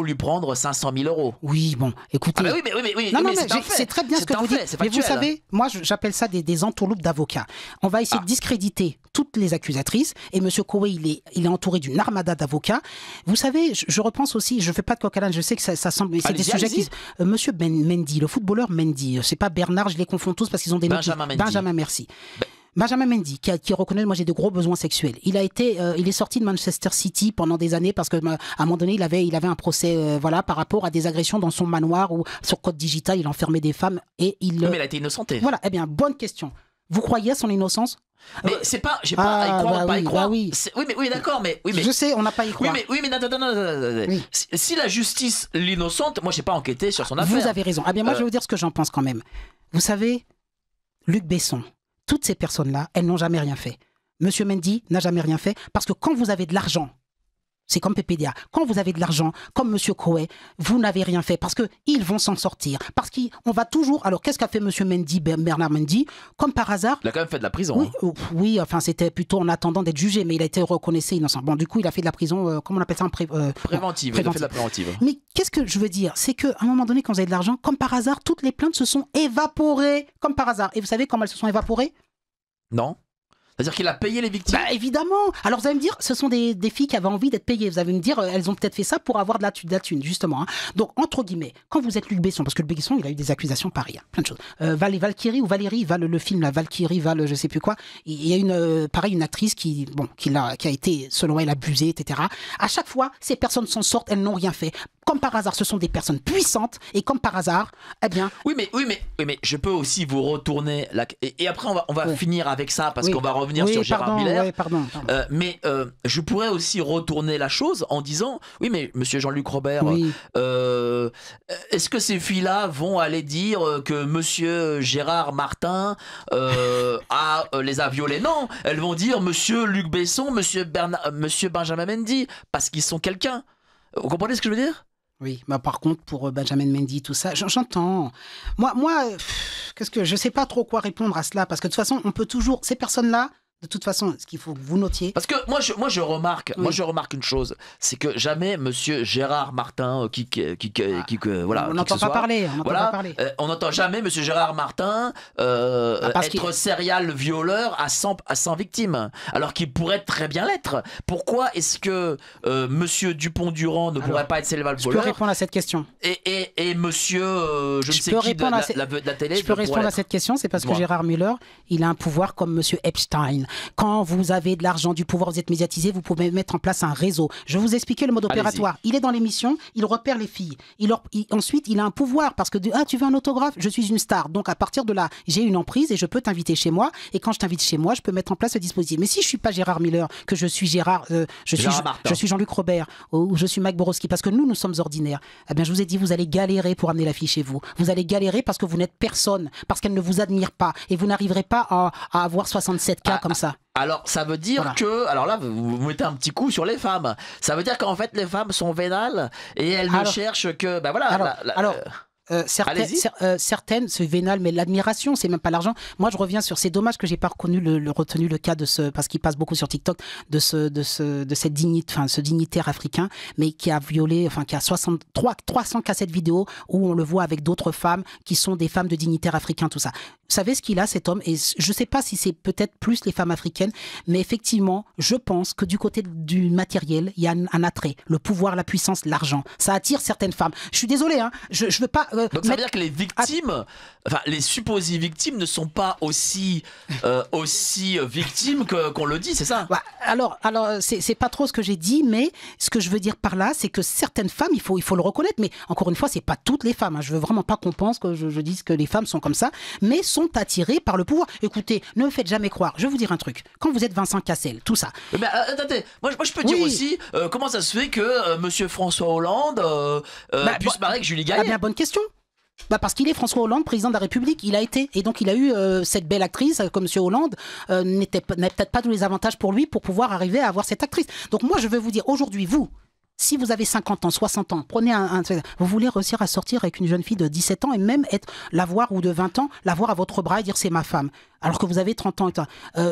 lui prendre 500 000 €. Oui bon écoutez. Ah bah oui. Non, c'est très bien ce que vous dites. Mais vous savez, moi j'appelle ça des entourloupes d'avocats. On va essayer de discréditer toutes les accusatrices et monsieur Coé il est entouré d'une armada d'avocats. Vous savez, je repense aussi, je fais pas de coq à l'âne, je sais que ça semble, mais c'est des sujets qui... Monsieur Mendy, le footballeur Mendy, c'est pas Bernard, je les confonds tous parce qu'ils ont des noms. Benjamin Mendy. Benjamin, merci. Benjamin Mendy, qui reconnaît, moi j'ai de gros besoins sexuels. Il est sorti de Manchester City pendant des années parce qu'à un moment donné, il avait un procès, voilà, par rapport à des agressions dans son manoir ou sur Code Digital, il enfermait des femmes et il. Mais il a été innocenté. Voilà, eh bien, bonne question. Vous croyez à son innocence? Mais c'est pas, j'ai pas à y croire, pas à y croire. Oui, oui, d'accord, mais oui, mais. Je sais, on n'a pas à y croire. Oui, mais non. Oui. Si la justice l'innocente, moi j'ai pas enquêté sur son affaire. Vous avez raison. Ah bien, moi je vais vous dire ce que j'en pense quand même. Vous savez, Luc Besson, toutes ces personnes-là, elles n'ont jamais rien fait. Monsieur Mendy n'a jamais rien fait parce que quand vous avez de l'argent, c'est comme PPDA. Quand vous avez de l'argent, comme Monsieur Coé, vous n'avez rien fait parce qu'ils vont s'en sortir. Parce qu'on va toujours. Alors, qu'est-ce qu'a fait Monsieur Mendy, Bernard Mendy? Comme par hasard. Il a quand même fait de la prison. Oui, hein. Oui, enfin, c'était plutôt en attendant d'être jugé, mais il a été reconnu innocent. Bon, du coup, il a fait de la prison, comment on appelle ça préventive. Il a fait de la préventive. Mais qu'est-ce que je veux dire? C'est qu'à un moment donné, quand vous avez de l'argent, comme par hasard, toutes les plaintes se sont évaporées. Comme par hasard. Et vous savez comment elles se sont évaporées? Non. C'est-à-dire qu'il a payé les victimes? Bah évidemment. Alors vous allez me dire, ce sont des filles qui avaient envie d'être payées. Vous allez me dire, elles ont peut-être fait ça pour avoir de la thune, justement. Hein. Donc entre guillemets, quand vous êtes Luc Besson, parce que Luc Besson, il a eu des accusations pareilles, hein, plein de choses. Valkyrie ou Valérie, le film, la Valkyrie, je sais plus quoi. Il y a une actrice qui a été, selon elle, abusée, etc. À chaque fois, ces personnes s'en sortent, elles n'ont rien fait. Comme par hasard, ce sont des personnes puissantes et comme par hasard, eh bien. Oui, mais je peux aussi vous retourner et après on va finir avec ça parce qu'on va revenir sur Gérard Miller. Oui, pardon. Mais je pourrais aussi retourner la chose en disant oui, mais Monsieur Jean-Luc Robert, est-ce que ces filles-là vont aller dire que Monsieur Gérard Martin les a violées? Non, elles vont dire Monsieur Luc Besson, Monsieur Benjamin Mendy parce qu'ils sont quelqu'un. Vous comprenez ce que je veux dire? Oui, bah par contre, pour Benjamin Mendy, tout ça, j'entends. Moi, je sais pas trop quoi répondre à cela, parce que de toute façon, on peut toujours, ces personnes-là, de toute façon, ce qu'il faut que vous notiez. Parce que moi je remarque une chose, c'est que jamais Monsieur Gérard Martin, voilà, on n'entend pas parler, on n'entend jamais Monsieur Gérard Martin être serial violeur à 100 victimes, alors qu'il pourrait très bien l'être. Pourquoi est-ce que Monsieur Dupont-Durand ne pourrait pas être serial violeur? Je peux répondre à cette question. Et Monsieur, je ne sais qui de la télé. Je peux répondre à cette question, c'est parce que Gérard Müller, il a un pouvoir comme Monsieur Epstein. Quand vous avez de l'argent, du pouvoir, vous êtes médiatisé, vous pouvez mettre en place un réseau. Je vais vous expliquer le mode opératoire. Il est dans l'émission, il repère les filles. Ensuite, il a un pouvoir parce que tu veux un autographe? Je suis une star. Donc, à partir de là, j'ai une emprise et je peux t'inviter chez moi. Et quand je t'invite chez moi, je peux mettre en place ce dispositif. Mais si je suis pas Gérard Miller, que je suis je suis Jean-Luc Robert ou je suis Mike Borowski, parce que nous sommes ordinaires, eh bien, je vous ai dit, vous allez galérer pour amener la fille chez vous. Vous allez galérer parce que vous n'êtes personne, parce qu'elle ne vous admire pas et vous n'arriverez pas à avoir 67 cas comme ça. Alors, ça veut dire que... Alors là, vous mettez un petit coup sur les femmes. Ça veut dire qu'en fait, les femmes sont vénales et elles ne cherchent que... Ben voilà. Certaines, c'est vénal, mais l'admiration, c'est même pas l'argent. Moi, je reviens sur... C'est dommage que j'ai pas retenu le cas de ce... Parce qu'il passe beaucoup sur TikTok, de cette ce dignitaire africain, mais qui a violé... Enfin, qui a 300 cassettes vidéo où on le voit avec d'autres femmes qui sont des femmes de dignitaires africains, tout ça. Vous savez ce qu'il a, cet homme? Et je sais pas si c'est peut-être plus les femmes africaines, mais effectivement, je pense que du côté du matériel, il y a un attrait. Le pouvoir, la puissance, l'argent. Ça attire certaines femmes. Je suis désolé, hein. Je veux pas... Donc ça veut dire que les victimes, enfin les supposées victimes ne sont pas aussi victimes qu'on le dit, c'est ça? Alors c'est pas trop ce que j'ai dit, mais ce que je veux dire par là, c'est que certaines femmes, il faut le reconnaître, mais encore une fois, c'est pas toutes les femmes. Hein. Je veux vraiment pas qu'on pense que je dise que les femmes sont comme ça, mais sont attirées par le pouvoir. Écoutez, ne me faites jamais croire. Je vais vous dire un truc. Quand vous êtes Vincent Cassel, tout ça. Mais attendez, moi je peux dire aussi comment ça se fait que Monsieur François Hollande puisse se marier avec Julie Gaillet? Bonne question. Parce qu'il est François Hollande, président de la République, il a été. Et donc il a eu cette belle actrice, comme M. Hollande, n'a peut-être pas tous les avantages pour lui pour pouvoir arriver à avoir cette actrice. Donc moi je veux vous dire, aujourd'hui, vous, si vous avez 50 ans, 60 ans, prenez vous voulez réussir à sortir avec une jeune fille de 17 ans et même la voir, ou de 20 ans, la voir à votre bras et dire c'est ma femme. Alors que vous avez 30 ans.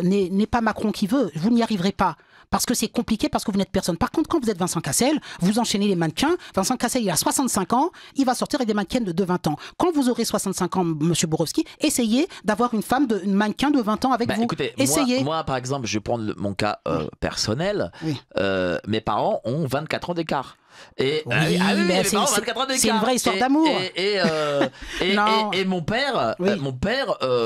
N'est pas Macron qui veut, vous n'y arriverez pas. Parce que c'est compliqué, parce que vous n'êtes personne. Par contre, quand vous êtes Vincent Cassel, vous enchaînez les mannequins. Vincent Cassel, il a 65 ans, il va sortir avec des mannequins de 20 ans. Quand vous aurez 65 ans, Monsieur Borowski, essayez d'avoir une mannequin de 20 ans avec vous. Écoutez, essayez. Moi, par exemple, je vais prendre mon cas personnel. Oui. Mes parents ont 24 ans d'écart. Et, Oui, mais mais mes parents ont 24 ans d'écart. c'est une vraie histoire d'amour. Non. Et mon père, Oui.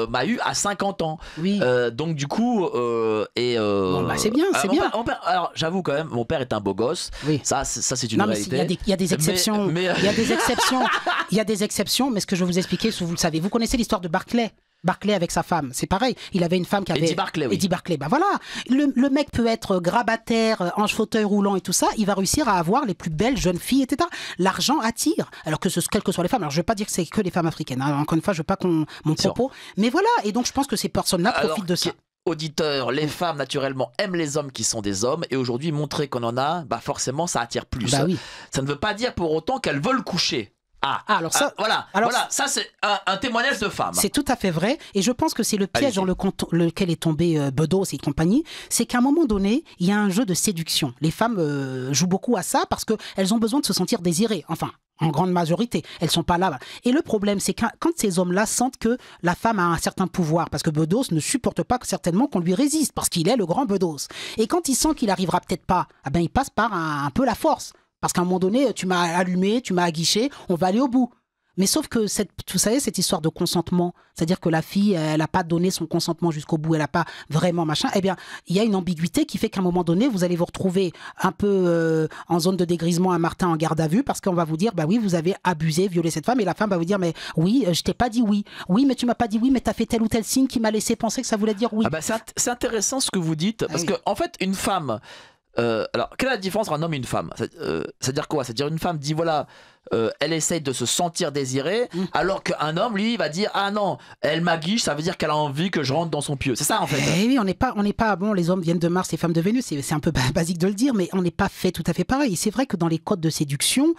m'a eu à 50 ans. Oui. Donc du coup, Bon, bah, c'est bien, c'est mon bien. alors j'avoue quand même, mon père est un beau gosse. Oui. Ça c'est une Non, mais réalité. il y a des exceptions. Mais, Il y a des exceptions. Il y a des exceptions, mais ce que je vais vous expliquer, vous le savez. Vous connaissez l'histoire de Barclay. Barclay avec sa femme, c'est pareil. Il avait une femme qui avait... Eddie Barclay, oui. Eddie Barclay, bah voilà. Le mec peut être grabataire, en fauteuil roulant et tout ça. Il va réussir à avoir les plus belles jeunes filles, etc. L'argent attire. Alors que quelles que soient les femmes. Alors je ne veux pas dire que c'est que les femmes africaines. Hein. Encore une fois, je ne veux pas mon propos. Mais voilà. Et donc je pense que ces personnes-là profitent de ça. Auditeurs, les femmes naturellement aiment les hommes qui sont des hommes. Et aujourd'hui, montrer qu'on en a, bah forcément, ça attire plus. Bah oui. Ça ne veut pas dire pour autant qu'elles veulent coucher. Alors ça, voilà, ça c'est un témoignage de femme. C'est tout à fait vrai, et je pense que c'est le piège dans lequel est tombé Bedos et compagnie, c'est qu'à un moment donné, il y a un jeu de séduction. Les femmes jouent beaucoup à ça parce qu'elles ont besoin de se sentir désirées, enfin, en grande majorité, elles sont pas là. Et le problème, c'est quand ces hommes-là sentent que la femme a un certain pouvoir, parce que Bedos ne supporte pas certainement qu'on lui résiste, parce qu'il est le grand Bedos. Et quand il sent qu'il arrivera peut-être pas, il passe par un peu la force. Parce qu'à un moment donné, tu m'as allumé, tu m'as aguiché, on va aller au bout. Mais sauf que, vous savez, cette histoire de consentement, c'est-à-dire que la fille, elle n'a pas donné son consentement jusqu'au bout, elle n'a pas vraiment machin, eh bien, il y a une ambiguïté qui fait qu'à un moment donné, vous allez vous retrouver un peu en zone de dégrisement, un Martin en garde à vue, parce qu'on va vous dire, bah oui, vous avez abusé, violé cette femme, et la femme va vous dire, mais oui, je t'ai pas dit oui. Oui, mais tu m'as pas dit oui, mais tu as fait tel ou tel signe qui m'a laissé penser que ça voulait dire oui. C'est intéressant ce que vous dites, parce que, en fait, une femme... alors, quelle est la différence entre un homme et une femme? C'est-à-dire quoi? C'est-à-dire une femme dit voilà, elle essaye de se sentir désirée, alors qu'un homme, lui, va dire ah non, elle m'aguiche, ça veut dire qu'elle a envie que je rentre dans son pieu. C'est ça en fait. Eh oui, on n'est pas bon. Les hommes viennent de Mars, les femmes de Vénus. C'est un peu basique de le dire, mais on n'est pas fait tout à fait pareil. C'est vrai que dans les codes de séduction,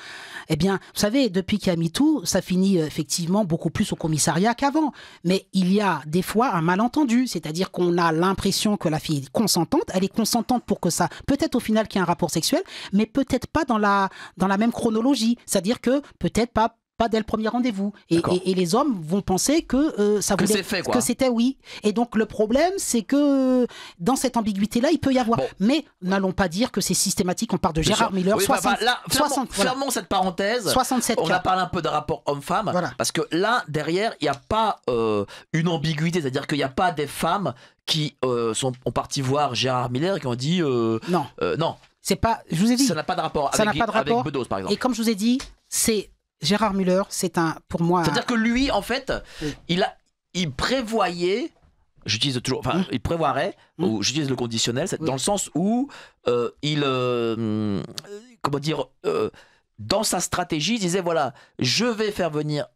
eh bien, vous savez, depuis qu'il y a MeToo, ça finit effectivement beaucoup plus au commissariat qu'avant. Mais il y a des fois un malentendu, c'est-à-dire qu'on a l'impression que la fille est consentante. Elle est consentante pour que ça, peut-être au final qu'il y ait un rapport sexuel, mais peut-être pas dans la même chronologie. C'est-à-dire que peut-être pas dès le premier rendez-vous. Et les hommes vont penser que ça voulait, c'est fait, quoi. que c'était oui. Et donc le problème, c'est que dans cette ambiguïté-là, il peut y avoir. Bon. Mais n'allons pas dire que c'est systématique. On parle de Gérard Miller, oui, 60, là, 60 fermons cette parenthèse. 67 On cas. a parlé un peu de rapport homme-femme, Voilà. parce que là, derrière, il n'y a pas une ambiguïté, c'est-à-dire qu'il n'y a pas des femmes qui ont parti voir Gérard Miller et qui ont dit Non. non. C'est pas, je vous ai dit, Ça n'a pas de rapport ça avec, n'a pas de rapport. avec Bedos, par exemple. Et comme je vous ai dit, c'est Gérard Miller, c'est pour moi. C'est-à-dire que lui, en fait, Oui. il prévoyait, j'utilise toujours, enfin, il prévoirait, ou j'utilise le conditionnel, c'est dans le sens où comment dire, dans sa stratégie, il disait voilà, je vais faire venir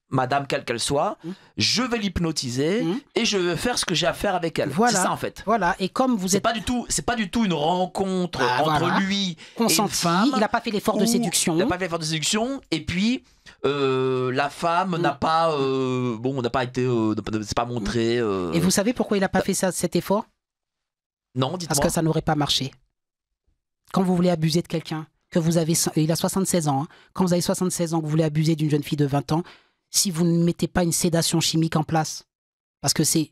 madame quelle qu'elle soit, je vais l'hypnotiser et je vais faire ce que j'ai à faire avec elle. Voilà. C'est ça en fait. Voilà, et comme vous C'est êtes pas du tout une rencontre entre lui et une consenti, femme. il n'a pas fait l'effort de séduction. Il n'a pas fait l'effort de séduction et puis la femme n'a pas n'a pas été ne s'est pas montrée. Et vous savez pourquoi il n'a pas fait cet effort? Non, dites-moi. Parce que ça n'aurait pas marché. Quand vous voulez abuser de quelqu'un, il a 76 ans, hein, quand vous avez 76 ans, que vous voulez abuser d'une jeune fille de 20 ans, si vous ne mettez pas une sédation chimique en place, parce que c'est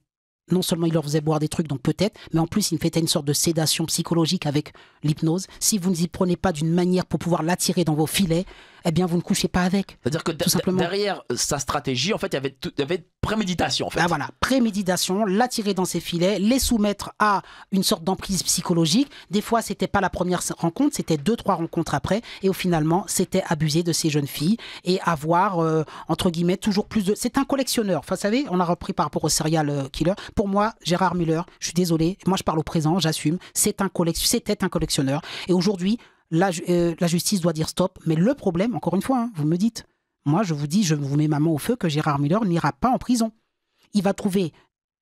non seulement il leur faisait boire des trucs, donc peut-être, mais en plus il fait une sorte de sédation psychologique avec l'hypnose. Si vous ne y prenez pas d'une manière pour pouvoir l'attirer dans vos filets, eh bien vous ne couchez pas avec. C'est-à-dire que tout simplement. Derrière sa stratégie, en fait, il y avait préméditation. En fait. Ah voilà, préméditation, l'attirer dans ses filets, les soumettre à une sorte d'emprise psychologique. Des fois, c'était pas la première rencontre, c'était 2-3 rencontres après, et au finalement, c'était abuser de ces jeunes filles et avoir entre guillemets toujours plus de. C'est un collectionneur. Enfin, vous savez, on a repris par rapport au serial killer. Pour moi, Gérard Miller, je suis désolé, moi je parle au présent, j'assume, c'était un collectionneur. Et aujourd'hui, la justice doit dire stop. Mais le problème, encore une fois, hein, vous me dites, moi je vous dis, je vous mets ma main au feu que Gérard Miller n'ira pas en prison. Il va trouver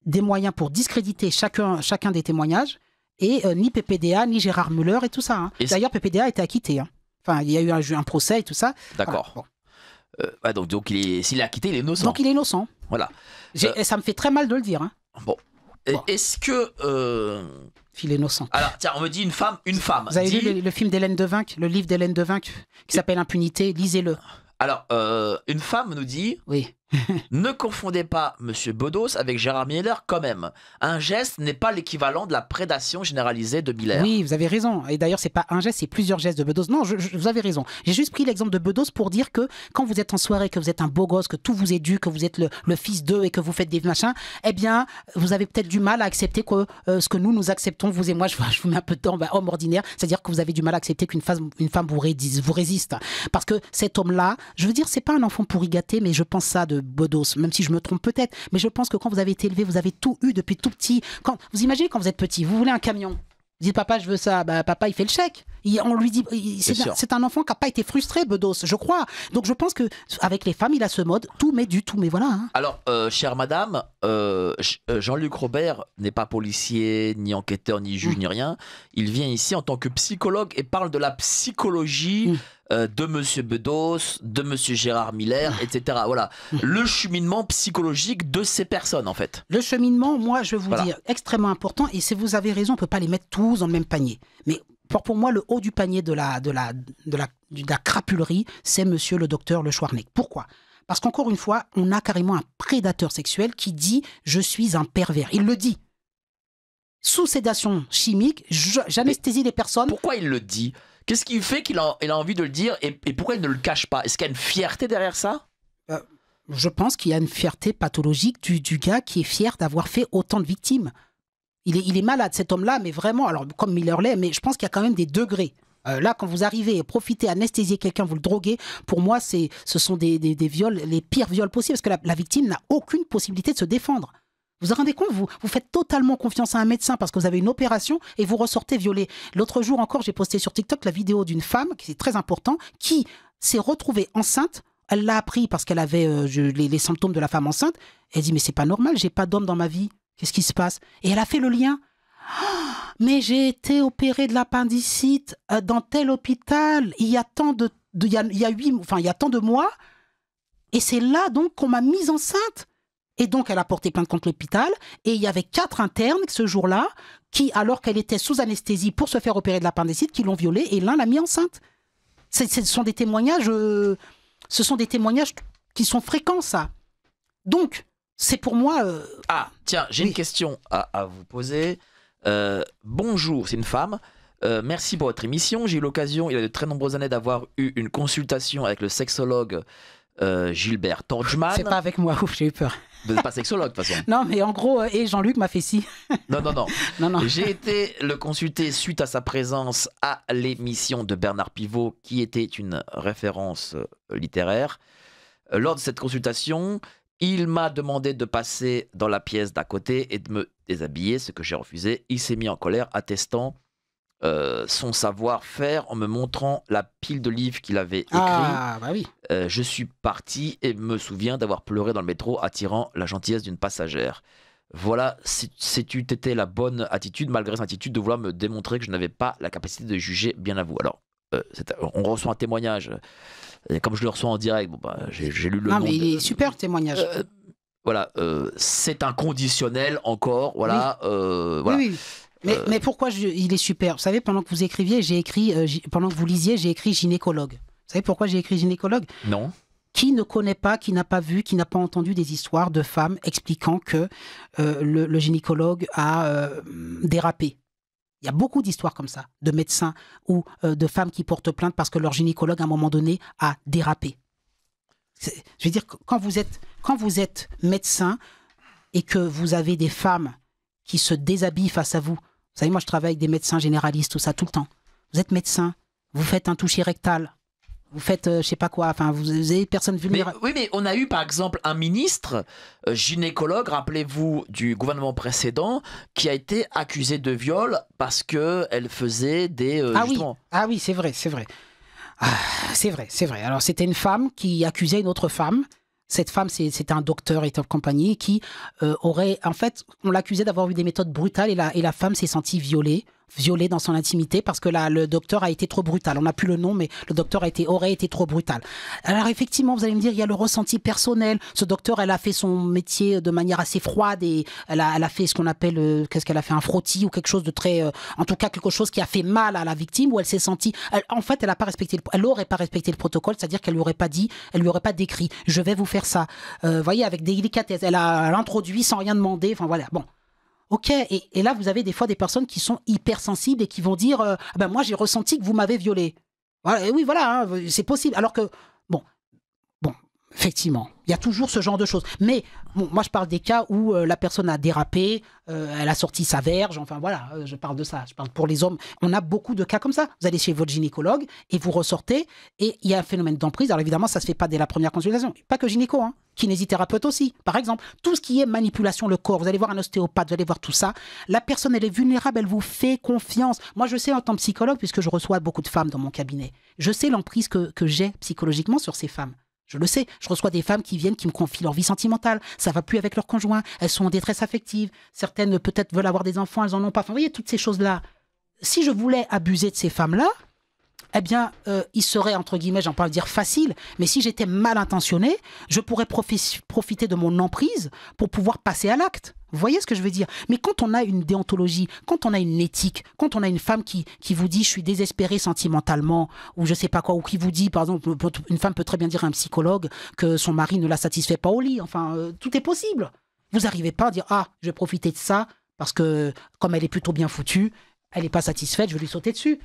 des moyens pour discréditer chacun des témoignages et ni PPDA, ni Gérard Miller et tout ça. Hein. D'ailleurs, PPDA a été acquitté. Hein. Enfin, il y a eu un procès et tout ça. D'accord. Voilà. Bon. Donc s'il est acquitté, il est innocent. Donc il est innocent. Voilà. Et ça me fait très mal de le dire. Hein. Bon. Est-ce que... Il est innocent. Alors, tiens, on me dit une femme. Vous avez lu le film d'Hélène Devinck, le livre d'Hélène Devinck qui s'appelle Impunité, lisez-le. Alors, une femme nous dit, oui. Ne confondez pas Monsieur Bedos avec Gérard Miller quand même. Un geste n'est pas l'équivalent de la prédation généralisée de Miller. Oui, vous avez raison. Et d'ailleurs, c'est pas un geste, c'est plusieurs gestes de Bedos. Non, vous avez raison. J'ai juste pris l'exemple de Bedos pour dire que quand vous êtes en soirée, que vous êtes un beau gosse, que tout vous est dû, que vous êtes le fils d'eux et que vous faites des machins, eh bien, vous avez peut-être du mal à accepter que ce que nous acceptons, vous et moi, je vous mets un peu dedans, homme ordinaire, c'est-à-dire que vous avez du mal à accepter qu'une femme vous résiste. Parce que cet homme-là, je veux dire, c'est pas un enfant pourri gâté, mais je pense ça de Bedos, même si je me trompe peut-être, mais je pense que quand vous avez été élevé, vous avez tout eu depuis tout petit. Vous imaginez quand vous êtes petit, vous voulez un camion, vous dites papa je veux ça, bah, papa il fait le chèque. On lui dit, c'est un enfant qui n'a pas été frustré, Bedos, je crois. Donc je pense qu'avec les femmes, il a ce mode, tout mais du tout, mais voilà. Hein. Alors, chère madame, Jean-Luc Robert n'est pas policier, ni enquêteur, ni juge, ni rien. Il vient ici en tant que psychologue et parle de la psychologie de Monsieur Bedos, de Monsieur Gérard Miller, etc. Voilà, le cheminement psychologique de ces personnes, en fait. Le cheminement, moi, je vais vous dire, extrêmement important. Et si vous avez raison, on ne peut pas les mettre tous dans le même panier. Mais pour moi, le haut du panier de la crapulerie, c'est Monsieur le docteur Le Schwarzenegger. Pourquoi ? Parce qu'encore une fois, on a carrément un prédateur sexuel qui dit « je suis un pervers ». Il le dit. Sous sédation chimique, j'anesthésie les personnes. Pourquoi il le dit ? Qu'est-ce qui fait qu'il a envie de le dire et pourquoi il ne le cache pas ? Est-ce qu'il y a une fierté derrière ça ? Je pense qu'il y a une fierté pathologique du gars qui est fier d'avoir fait autant de victimes. Il est malade, cet homme-là, mais vraiment, alors comme Miller l'est, mais je pense qu'il y a quand même des degrés. Là, quand vous arrivez à profiter, anesthésier quelqu'un, vous le droguez, pour moi, ce sont des viols, les pires viols possibles, parce que la victime n'a aucune possibilité de se défendre. Vous vous rendez compte, vous faites totalement confiance à un médecin parce que vous avez une opération et vous ressortez violé. L'autre jour encore, j'ai posté sur TikTok la vidéo d'une femme, qui est très important, qui s'est retrouvée enceinte. Elle l'a appris parce qu'elle avait les symptômes de la femme enceinte. Elle dit, mais c'est pas normal, j'ai pas d'homme dans ma vie. Qu'est-ce qui se passe ? Et elle a fait le lien. Oh, mais j'ai été opérée de l'appendicite dans tel hôpital. Il y a tant il y a tant de mois. Et c'est là donc qu'on m'a mise enceinte. Et donc elle a porté plainte contre l'hôpital. Et il y avait 4 internes ce jour-là qui, alors qu'elle était sous anesthésie pour se faire opérer de l'appendicite, qui l'ont violée et l'un l'a mis enceinte. Ce sont des témoignages. Ce sont des témoignages qui sont fréquents, ça. Donc. C'est pour moi... Ah, tiens, j'ai une question à vous poser. Bonjour, c'est une femme. Merci pour votre émission. J'ai eu l'occasion, il y a de très nombreuses années, d'avoir eu une consultation avec le sexologue Gilbert Torjman. C'est pas avec moi, ouf, j'ai eu peur. Vous n'êtes pas sexologue, de toute façon. Non, mais en gros, et Jean-Luc m'a fait si. Non. J'ai été le consulter suite à sa présence à l'émission de Bernard Pivot, qui était une référence littéraire. Lors de cette consultation... Il m'a demandé de passer dans la pièce d'à côté et de me déshabiller, ce que j'ai refusé. Il s'est mis en colère, attestant son savoir-faire en me montrant la pile de livres qu'il avait écrits. Ah, bah oui. Je suis parti et me souviens d'avoir pleuré dans le métro, attirant la gentillesse d'une passagère. Voilà, c'est eût été la bonne attitude, malgré son attitude de vouloir me démontrer que je n'avais pas la capacité de juger bien à vous. Alors, on reçoit un témoignage... Et comme je le reçois en direct, j'ai lu le nom. Non, mais il est super le témoignage. Voilà, c'est un conditionnel encore. Voilà, oui. voilà. Oui. Mais pourquoi il est super ? Vous savez, pendant que vous écriviez, pendant que vous lisiez, j'ai écrit gynécologue. Vous savez pourquoi j'ai écrit gynécologue ? Non. Qui ne connaît pas, qui n'a pas vu, qui n'a pas entendu des histoires de femmes expliquant que le gynécologue a dérapé ? Il y a beaucoup d'histoires comme ça, de médecins ou de femmes qui portent plainte parce que leur gynécologue, à un moment donné, a dérapé. Je veux dire, quand vous êtes médecin et que vous avez des femmes qui se déshabillent face à vous, vous savez, moi je travaille avec des médecins généralistes, tout ça, tout le temps. Vous êtes médecin, vous faites un toucher rectal, vous faites je sais pas quoi, enfin vous avez personne vulnérable. Oui, mais on a eu par exemple un ministre gynécologue, rappelez-vous, du gouvernement précédent, qui a été accusé de viol parce qu'elle faisait des... Ah oui, c'est vrai. Ah, c'est vrai. Alors c'était une femme qui accusait une autre femme. Cette femme, c'était un docteur et compagnie qui aurait... En fait, on l'accusait d'avoir eu des méthodes brutales et la femme s'est sentie violée. violé dans son intimité parce que là, le docteur a été trop brutal. On n'a plus le nom, mais le docteur aurait été trop brutal. Alors effectivement, vous allez me dire, il y a le ressenti personnel. Ce docteur, elle a fait son métier de manière assez froide et elle a fait ce qu'on appelle, qu'est-ce qu'elle a fait, un frottis ou quelque chose de très, en tout cas quelque chose qui a fait mal à la victime, où elle s'est sentie, en fait, elle n'aurait pas respecté le protocole, c'est-à-dire qu'elle lui aurait pas dit, elle lui aurait pas décrit, je vais vous faire ça. Voyez, avec délicatesse, elle a introduit sans rien demander. Enfin voilà, bon. Ok, et là, vous avez des fois des personnes qui sont hypersensibles et qui vont dire ben moi, j'ai ressenti que vous m'avez violé. Voilà, et oui, voilà, hein, c'est possible. Alors que, bon, effectivement, il y a toujours ce genre de choses. Mais bon, moi, je parle des cas où la personne a dérapé, elle a sorti sa verge, enfin voilà, je parle de ça. Je parle pour les hommes. On a beaucoup de cas comme ça. Vous allez chez votre gynécologue et vous ressortez et il y a un phénomène d'emprise. Alors évidemment, ça ne se fait pas dès la première consultation. Pas que gynéco, hein. Kinésithérapeute aussi, par exemple. Tout ce qui est manipulation, le corps, vous allez voir un ostéopathe, vous allez voir tout ça. La personne, elle est vulnérable, elle vous fait confiance. Moi, je sais en tant que psychologue, puisque je reçois beaucoup de femmes dans mon cabinet, je sais l'emprise que j'ai psychologiquement sur ces femmes. Je le sais, je reçois des femmes qui viennent, qui me confient leur vie sentimentale. Ça va plus avec leur conjoint, elles sont en détresse affective. Certaines peut-être veulent avoir des enfants, elles en ont pas. Enfin, vous voyez, toutes ces choses-là. Si je voulais abuser de ces femmes-là, eh bien, il serait, entre guillemets, j'en parle dire facile, mais si j'étais mal intentionné, je pourrais profiter de mon emprise pour pouvoir passer à l'acte. Vous voyez ce que je veux dire? Mais quand on a une déontologie, quand on a une éthique, quand on a une femme qui vous dit « je suis désespérée sentimentalement » ou je sais pas quoi, ou qui vous dit, par exemple, une femme peut très bien dire à un psychologue que son mari ne la satisfait pas au lit. Enfin, tout est possible. Vous n'arrivez pas à dire « ah, je vais profiter de ça parce que comme elle est plutôt bien foutue, elle n'est pas satisfaite, je vais lui sauter dessus. »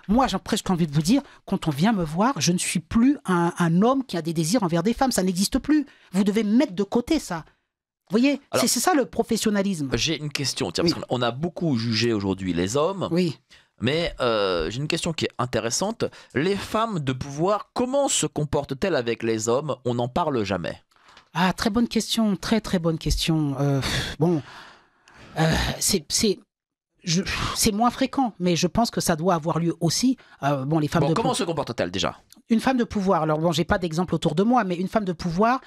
Moi, j'ai presque envie de vous dire, quand on vient me voir, je ne suis plus un homme qui a des désirs envers des femmes. Ça n'existe plus. Vous devez mettre de côté ça. Vous voyez, c'est ça le professionnalisme. J'ai une question, tiens, parce qu'on a beaucoup jugé aujourd'hui les hommes. Oui. Mais j'ai une question qui est intéressante. Les femmes de pouvoir, comment se comportent-elles avec les hommes? On n'en parle jamais. Ah, très bonne question, très très bonne question. C'est moins fréquent, mais je pense que ça doit avoir lieu aussi. Les femmes comment se comportent-elles déjà? Une femme de pouvoir, alors bon, j'ai pas d'exemple autour de moi, mais une femme de pouvoir,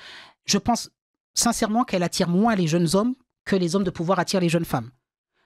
je pense sincèrement qu'elle attire moins les jeunes hommes que les hommes de pouvoir attirent les jeunes femmes.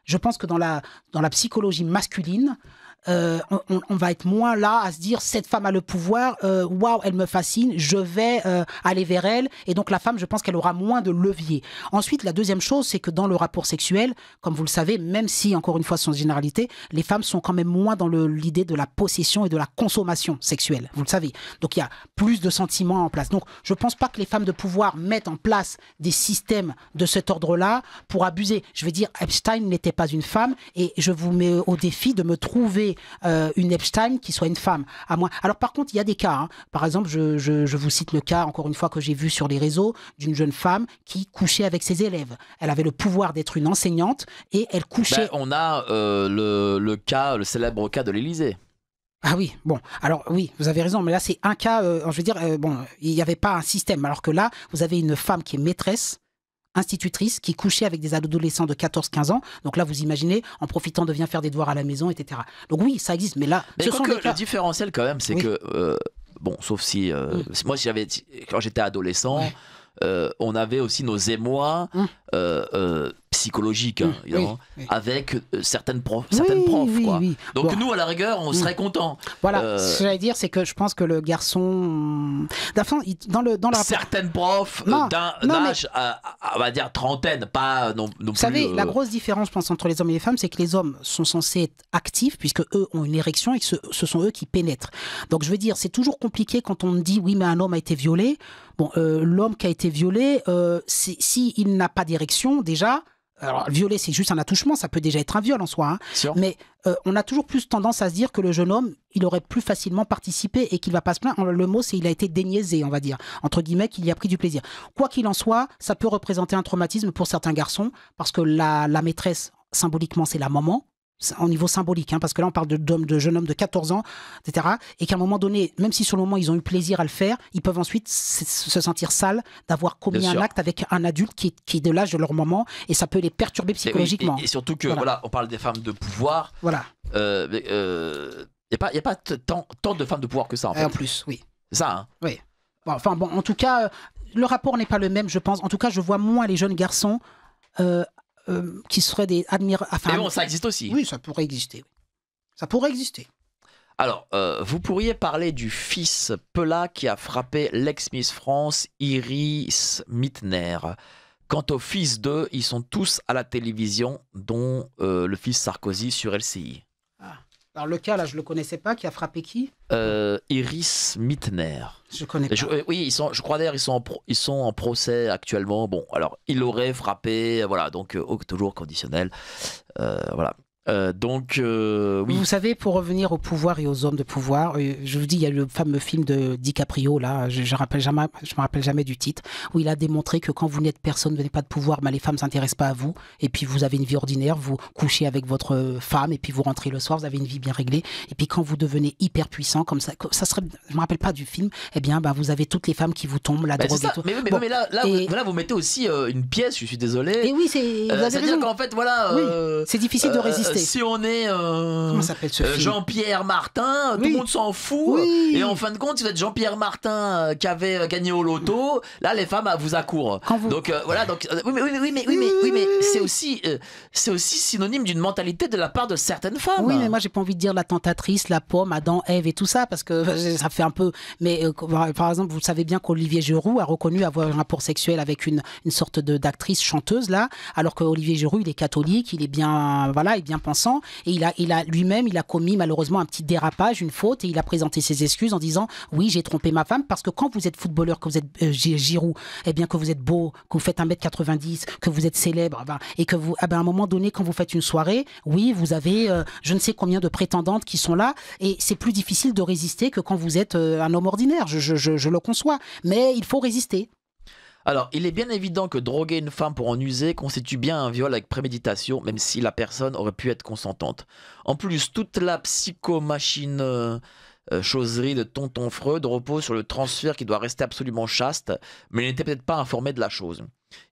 Je pense que dans la psychologie masculine, on va être moins là à se dire cette femme a le pouvoir, waouh, elle me fascine, je vais aller vers elle. Et donc la femme, je pense qu'elle aura moins de levier. Ensuite, la deuxième chose, c'est que dans le rapport sexuel, comme vous le savez, même si, encore une fois, sans généralité, les femmes sont quand même moins dans l'idée de la possession et de la consommation sexuelle. Vous le savez. Donc il y a plus de sentiments en place. Donc je ne pense pas que les femmes de pouvoir mettent en place des systèmes de cet ordre-là pour abuser. Je veux dire, Epstein n'était pas une femme et je vous mets au défi de me trouver une Epstein qui soit une femme. À moi. Alors par contre, il y a des cas. Hein. Par exemple, je vous cite le cas, encore une fois, que j'ai vu sur les réseaux d'une jeune femme qui couchait avec ses élèves. Elle avait le pouvoir d'être une enseignante et elle couchait... on a le célèbre cas de l'Élysée. Ah oui, bon, alors oui, vous avez raison, mais là c'est un cas, je veux dire, il n'y avait pas un système, alors que là, vous avez une femme qui est maîtresse, institutrice, qui couchait avec des adolescents de 14-15 ans, donc là vous imaginez, en profitant de venir faire des devoirs à la maison, etc. Donc oui, ça existe, mais là, ce sont des cas... Le différentiel quand même, c'est que, sauf si, moi quand j'étais adolescent, on avait aussi nos émois psychologiques, évidemment, avec certaines profs. Quoi. Donc nous, à la rigueur, on serait contents. Voilà, ce que j'allais dire, c'est que je pense que le garçon... Dans la... Certaines profs d'un âge, on va dire trentaine, pas non plus... Vous savez, la grosse différence, je pense, entre les hommes et les femmes, c'est que les hommes sont censés être actifs, puisque eux ont une érection et que ce sont eux qui pénètrent. Donc je veux dire, c'est toujours compliqué quand on me dit, oui, mais un homme a été violé. Bon, l'homme qui a été violé, s'il n'a pas d'érection, déjà... Alors, violer, c'est juste un attouchement, ça peut déjà être un viol en soi. Hein. Mais on a toujours plus tendance à se dire que le jeune homme, il aurait plus facilement participé et qu'il ne va pas se plaindre. Le mot, c'est il a été déniaisé, on va dire. Entre guillemets, qu'il y a pris du plaisir. Quoi qu'il en soit, ça peut représenter un traumatisme pour certains garçons, parce que la maîtresse, symboliquement, c'est la maman. Au niveau symbolique, hein, parce que là on parle de jeunes hommes de 14 ans, etc. Et qu'à un moment donné, même si sur le moment ils ont eu plaisir à le faire, ils peuvent ensuite se sentir sales d'avoir commis un acte avec un adulte qui est de l'âge de leur maman, et ça peut les perturber psychologiquement. Et surtout que voilà, on parle des femmes de pouvoir. Voilà. Il n'y a pas tant de femmes de pouvoir que ça en fait. En plus, oui. C'est ça. Hein. Oui. Bon, en tout cas, le rapport n'est pas le même, je pense. En tout cas, je vois moins les jeunes garçons qui seraient des admirables. Enfin, mais bon, ça existe aussi. Oui, ça pourrait exister. Ça pourrait exister. Alors, vous pourriez parler du fils Pelat qui a frappé l'ex-Miss France, Iris Mittner. Quant aux fils d'eux, ils sont tous à la télévision, dont le fils Sarkozy sur LCI. Ah. Alors le cas, là, je ne le connaissais pas, qui a frappé qui? Iris Mittner. Je connais pas. Oui, je crois d'ailleurs ils sont en procès actuellement. Bon, alors, il aurait frappé, voilà, donc toujours conditionnel. Voilà. Oui. Vous savez, pour revenir au pouvoir et aux hommes de pouvoir, je vous dis, il y a le fameux film de DiCaprio, là, je me rappelle jamais du titre, où il a démontré que quand vous n'êtes personne, vous n'avez pas de pouvoir, les femmes ne s'intéressent pas à vous, et puis vous avez une vie ordinaire, vous couchez avec votre femme, et puis vous rentrez le soir, vous avez une vie bien réglée, et puis quand vous devenez hyper puissant, comme ça serait, je me rappelle pas du film, eh bien, vous avez toutes les femmes qui vous tombent, la drogue et tout. Mais là, vous mettez aussi une pièce, je suis désolé. Et oui, c'est-à-dire qu'en fait, voilà... oui, c'est difficile de résister. Si on est comment s'appelle ce film Jean-Pierre Martin, tout le monde s'en fout. Oui. Et en fin de compte, si vous êtes Jean-Pierre Martin qui avait gagné au loto, là les femmes vous accourent. Donc voilà, mais c'est aussi synonyme d'une mentalité de la part de certaines femmes. Oui, mais moi j'ai pas envie de dire la tentatrice, la pomme, Adam, Ève et tout ça parce que ça fait un peu. Mais par exemple, vous savez bien qu'Olivier Giroud a reconnu avoir un rapport sexuel avec une sorte d'actrice chanteuse là, alors qu'Olivier Giroud il est catholique, il est bien pensant et il a lui-même il a commis malheureusement un petit dérapage, une faute et il a présenté ses excuses en disant oui j'ai trompé ma femme parce que quand vous êtes footballeur, que vous êtes Giroud, eh bien que vous êtes beau, que vous faites 1m90, que vous êtes célèbre et que vous à un moment donné quand vous faites une soirée, oui vous avez je ne sais combien de prétendantes qui sont là et c'est plus difficile de résister que quand vous êtes un homme ordinaire, je le conçois, mais il faut résister. Alors, il est bien évident que droguer une femme pour en user constitue bien un viol avec préméditation, même si la personne aurait pu être consentante. En plus, toute la psychomachine choserie de tonton Freud repose sur le transfert qui doit rester absolument chaste, mais il n'était peut-être pas informé de la chose.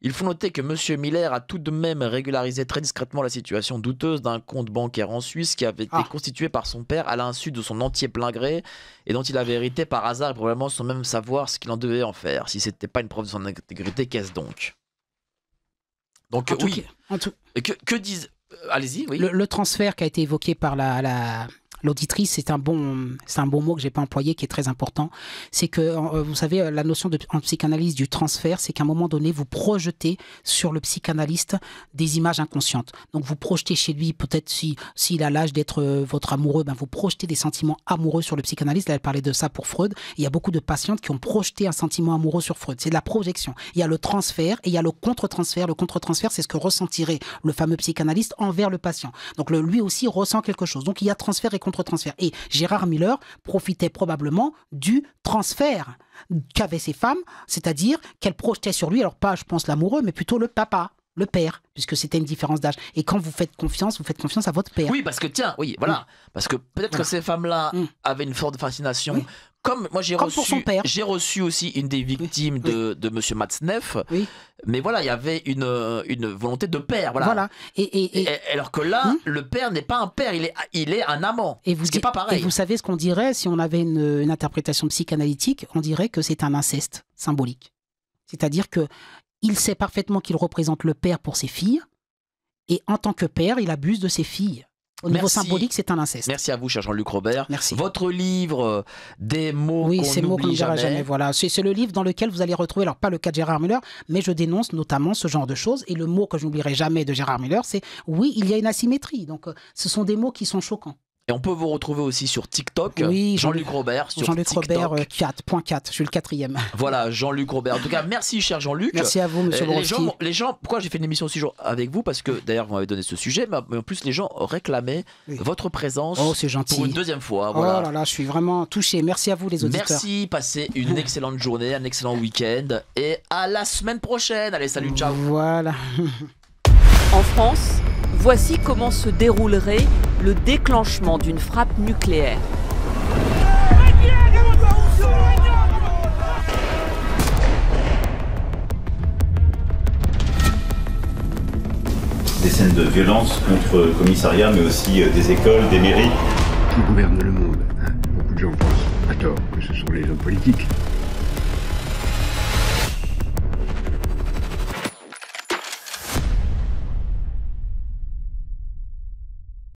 Il faut noter que M. Miller a tout de même régularisé très discrètement la situation douteuse d'un compte bancaire en Suisse qui avait été constitué par son père à l'insu de son entier plein gré et dont il avait hérité par hasard et probablement sans même savoir ce qu'il en devait en faire. Si c'était pas une preuve de son intégrité, qu'est-ce donc? Donc oui. Que disent... Allez-y, oui. Le transfert qui a été évoqué par l'auditrice, c'est un bon mot que j'ai pas employé, qui est très important. C'est que, vous savez, la notion en psychanalyse du transfert, c'est qu'à un moment donné, vous projetez sur le psychanalyste des images inconscientes. Donc, vous projetez chez lui, peut-être s'il a l'âge d'être votre amoureux, vous projetez des sentiments amoureux sur le psychanalyste. Là, elle parlait de ça pour Freud. Il y a beaucoup de patientes qui ont projeté un sentiment amoureux sur Freud. C'est de la projection. Il y a le transfert et il y a le contre-transfert. Le contre-transfert, c'est ce que ressentirait le fameux psychanalyste envers le patient. Donc, lui aussi ressent quelque chose. Donc, il y a transfert et contre-transfert. Et Gérard Miller profitait probablement du transfert qu'avaient ces femmes, c'est-à-dire qu'elles projetaient sur lui, alors pas, je pense, l'amoureux, mais plutôt le papa, le père, puisque c'était une différence d'âge. Et quand vous faites confiance à votre père. Oui, parce que parce que peut-être que ces femmes-là avaient une forte fascination. Oui. Comme moi, j'ai reçu aussi une des victimes de Monsieur Matzneff. Oui. Mais voilà, il y avait une volonté de père. Voilà. Et alors que là, le père n'est pas un père, il est un amant. Ce qui n'est pas pareil. Et vous savez ce qu'on dirait, si on avait une interprétation psychanalytique, on dirait que c'est un inceste symbolique. C'est-à-dire qu'il sait parfaitement qu'il représente le père pour ses filles, et en tant que père, il abuse de ses filles. Au niveau symbolique, c'est un inceste. Merci à vous, cher Jean-Luc Robert. Merci. Votre livre, Des mots qu'on n'oublie jamais. Voilà. C'est le livre dans lequel vous allez retrouver, alors pas le cas de Gérard Miller, mais je dénonce notamment ce genre de choses. Et le mot que je n'oublierai jamais de Gérard Miller, c'est oui, il y a une asymétrie. Donc, ce sont des mots qui sont choquants. Et on peut vous retrouver aussi sur TikTok, oui, Jean-Luc Robert sur Jean-Luc TikTok. Robert 4.4, je suis le quatrième. Voilà, Jean-Luc Robert. En tout cas, merci cher Jean-Luc. Merci à vous, monsieur Borowski. Les gens, pourquoi j'ai fait une émission aussi avec vous? Parce que d'ailleurs, vous m'avez donné ce sujet, mais en plus, les gens réclamaient votre présence c'est gentil. pour une deuxième fois. Voilà. Oh là là, je suis vraiment touché. Merci à vous, les auditeurs. Merci, passez une excellente journée, un excellent week-end et à la semaine prochaine. Allez, salut, ciao. Voilà. En France, voici comment se déroulerait le déclenchement d'une frappe nucléaire. Des scènes de violence contre commissariats, mais aussi des écoles, des mairies. Qui gouverne le monde, hein. Beaucoup de gens pensent, à tort, que ce sont les hommes politiques.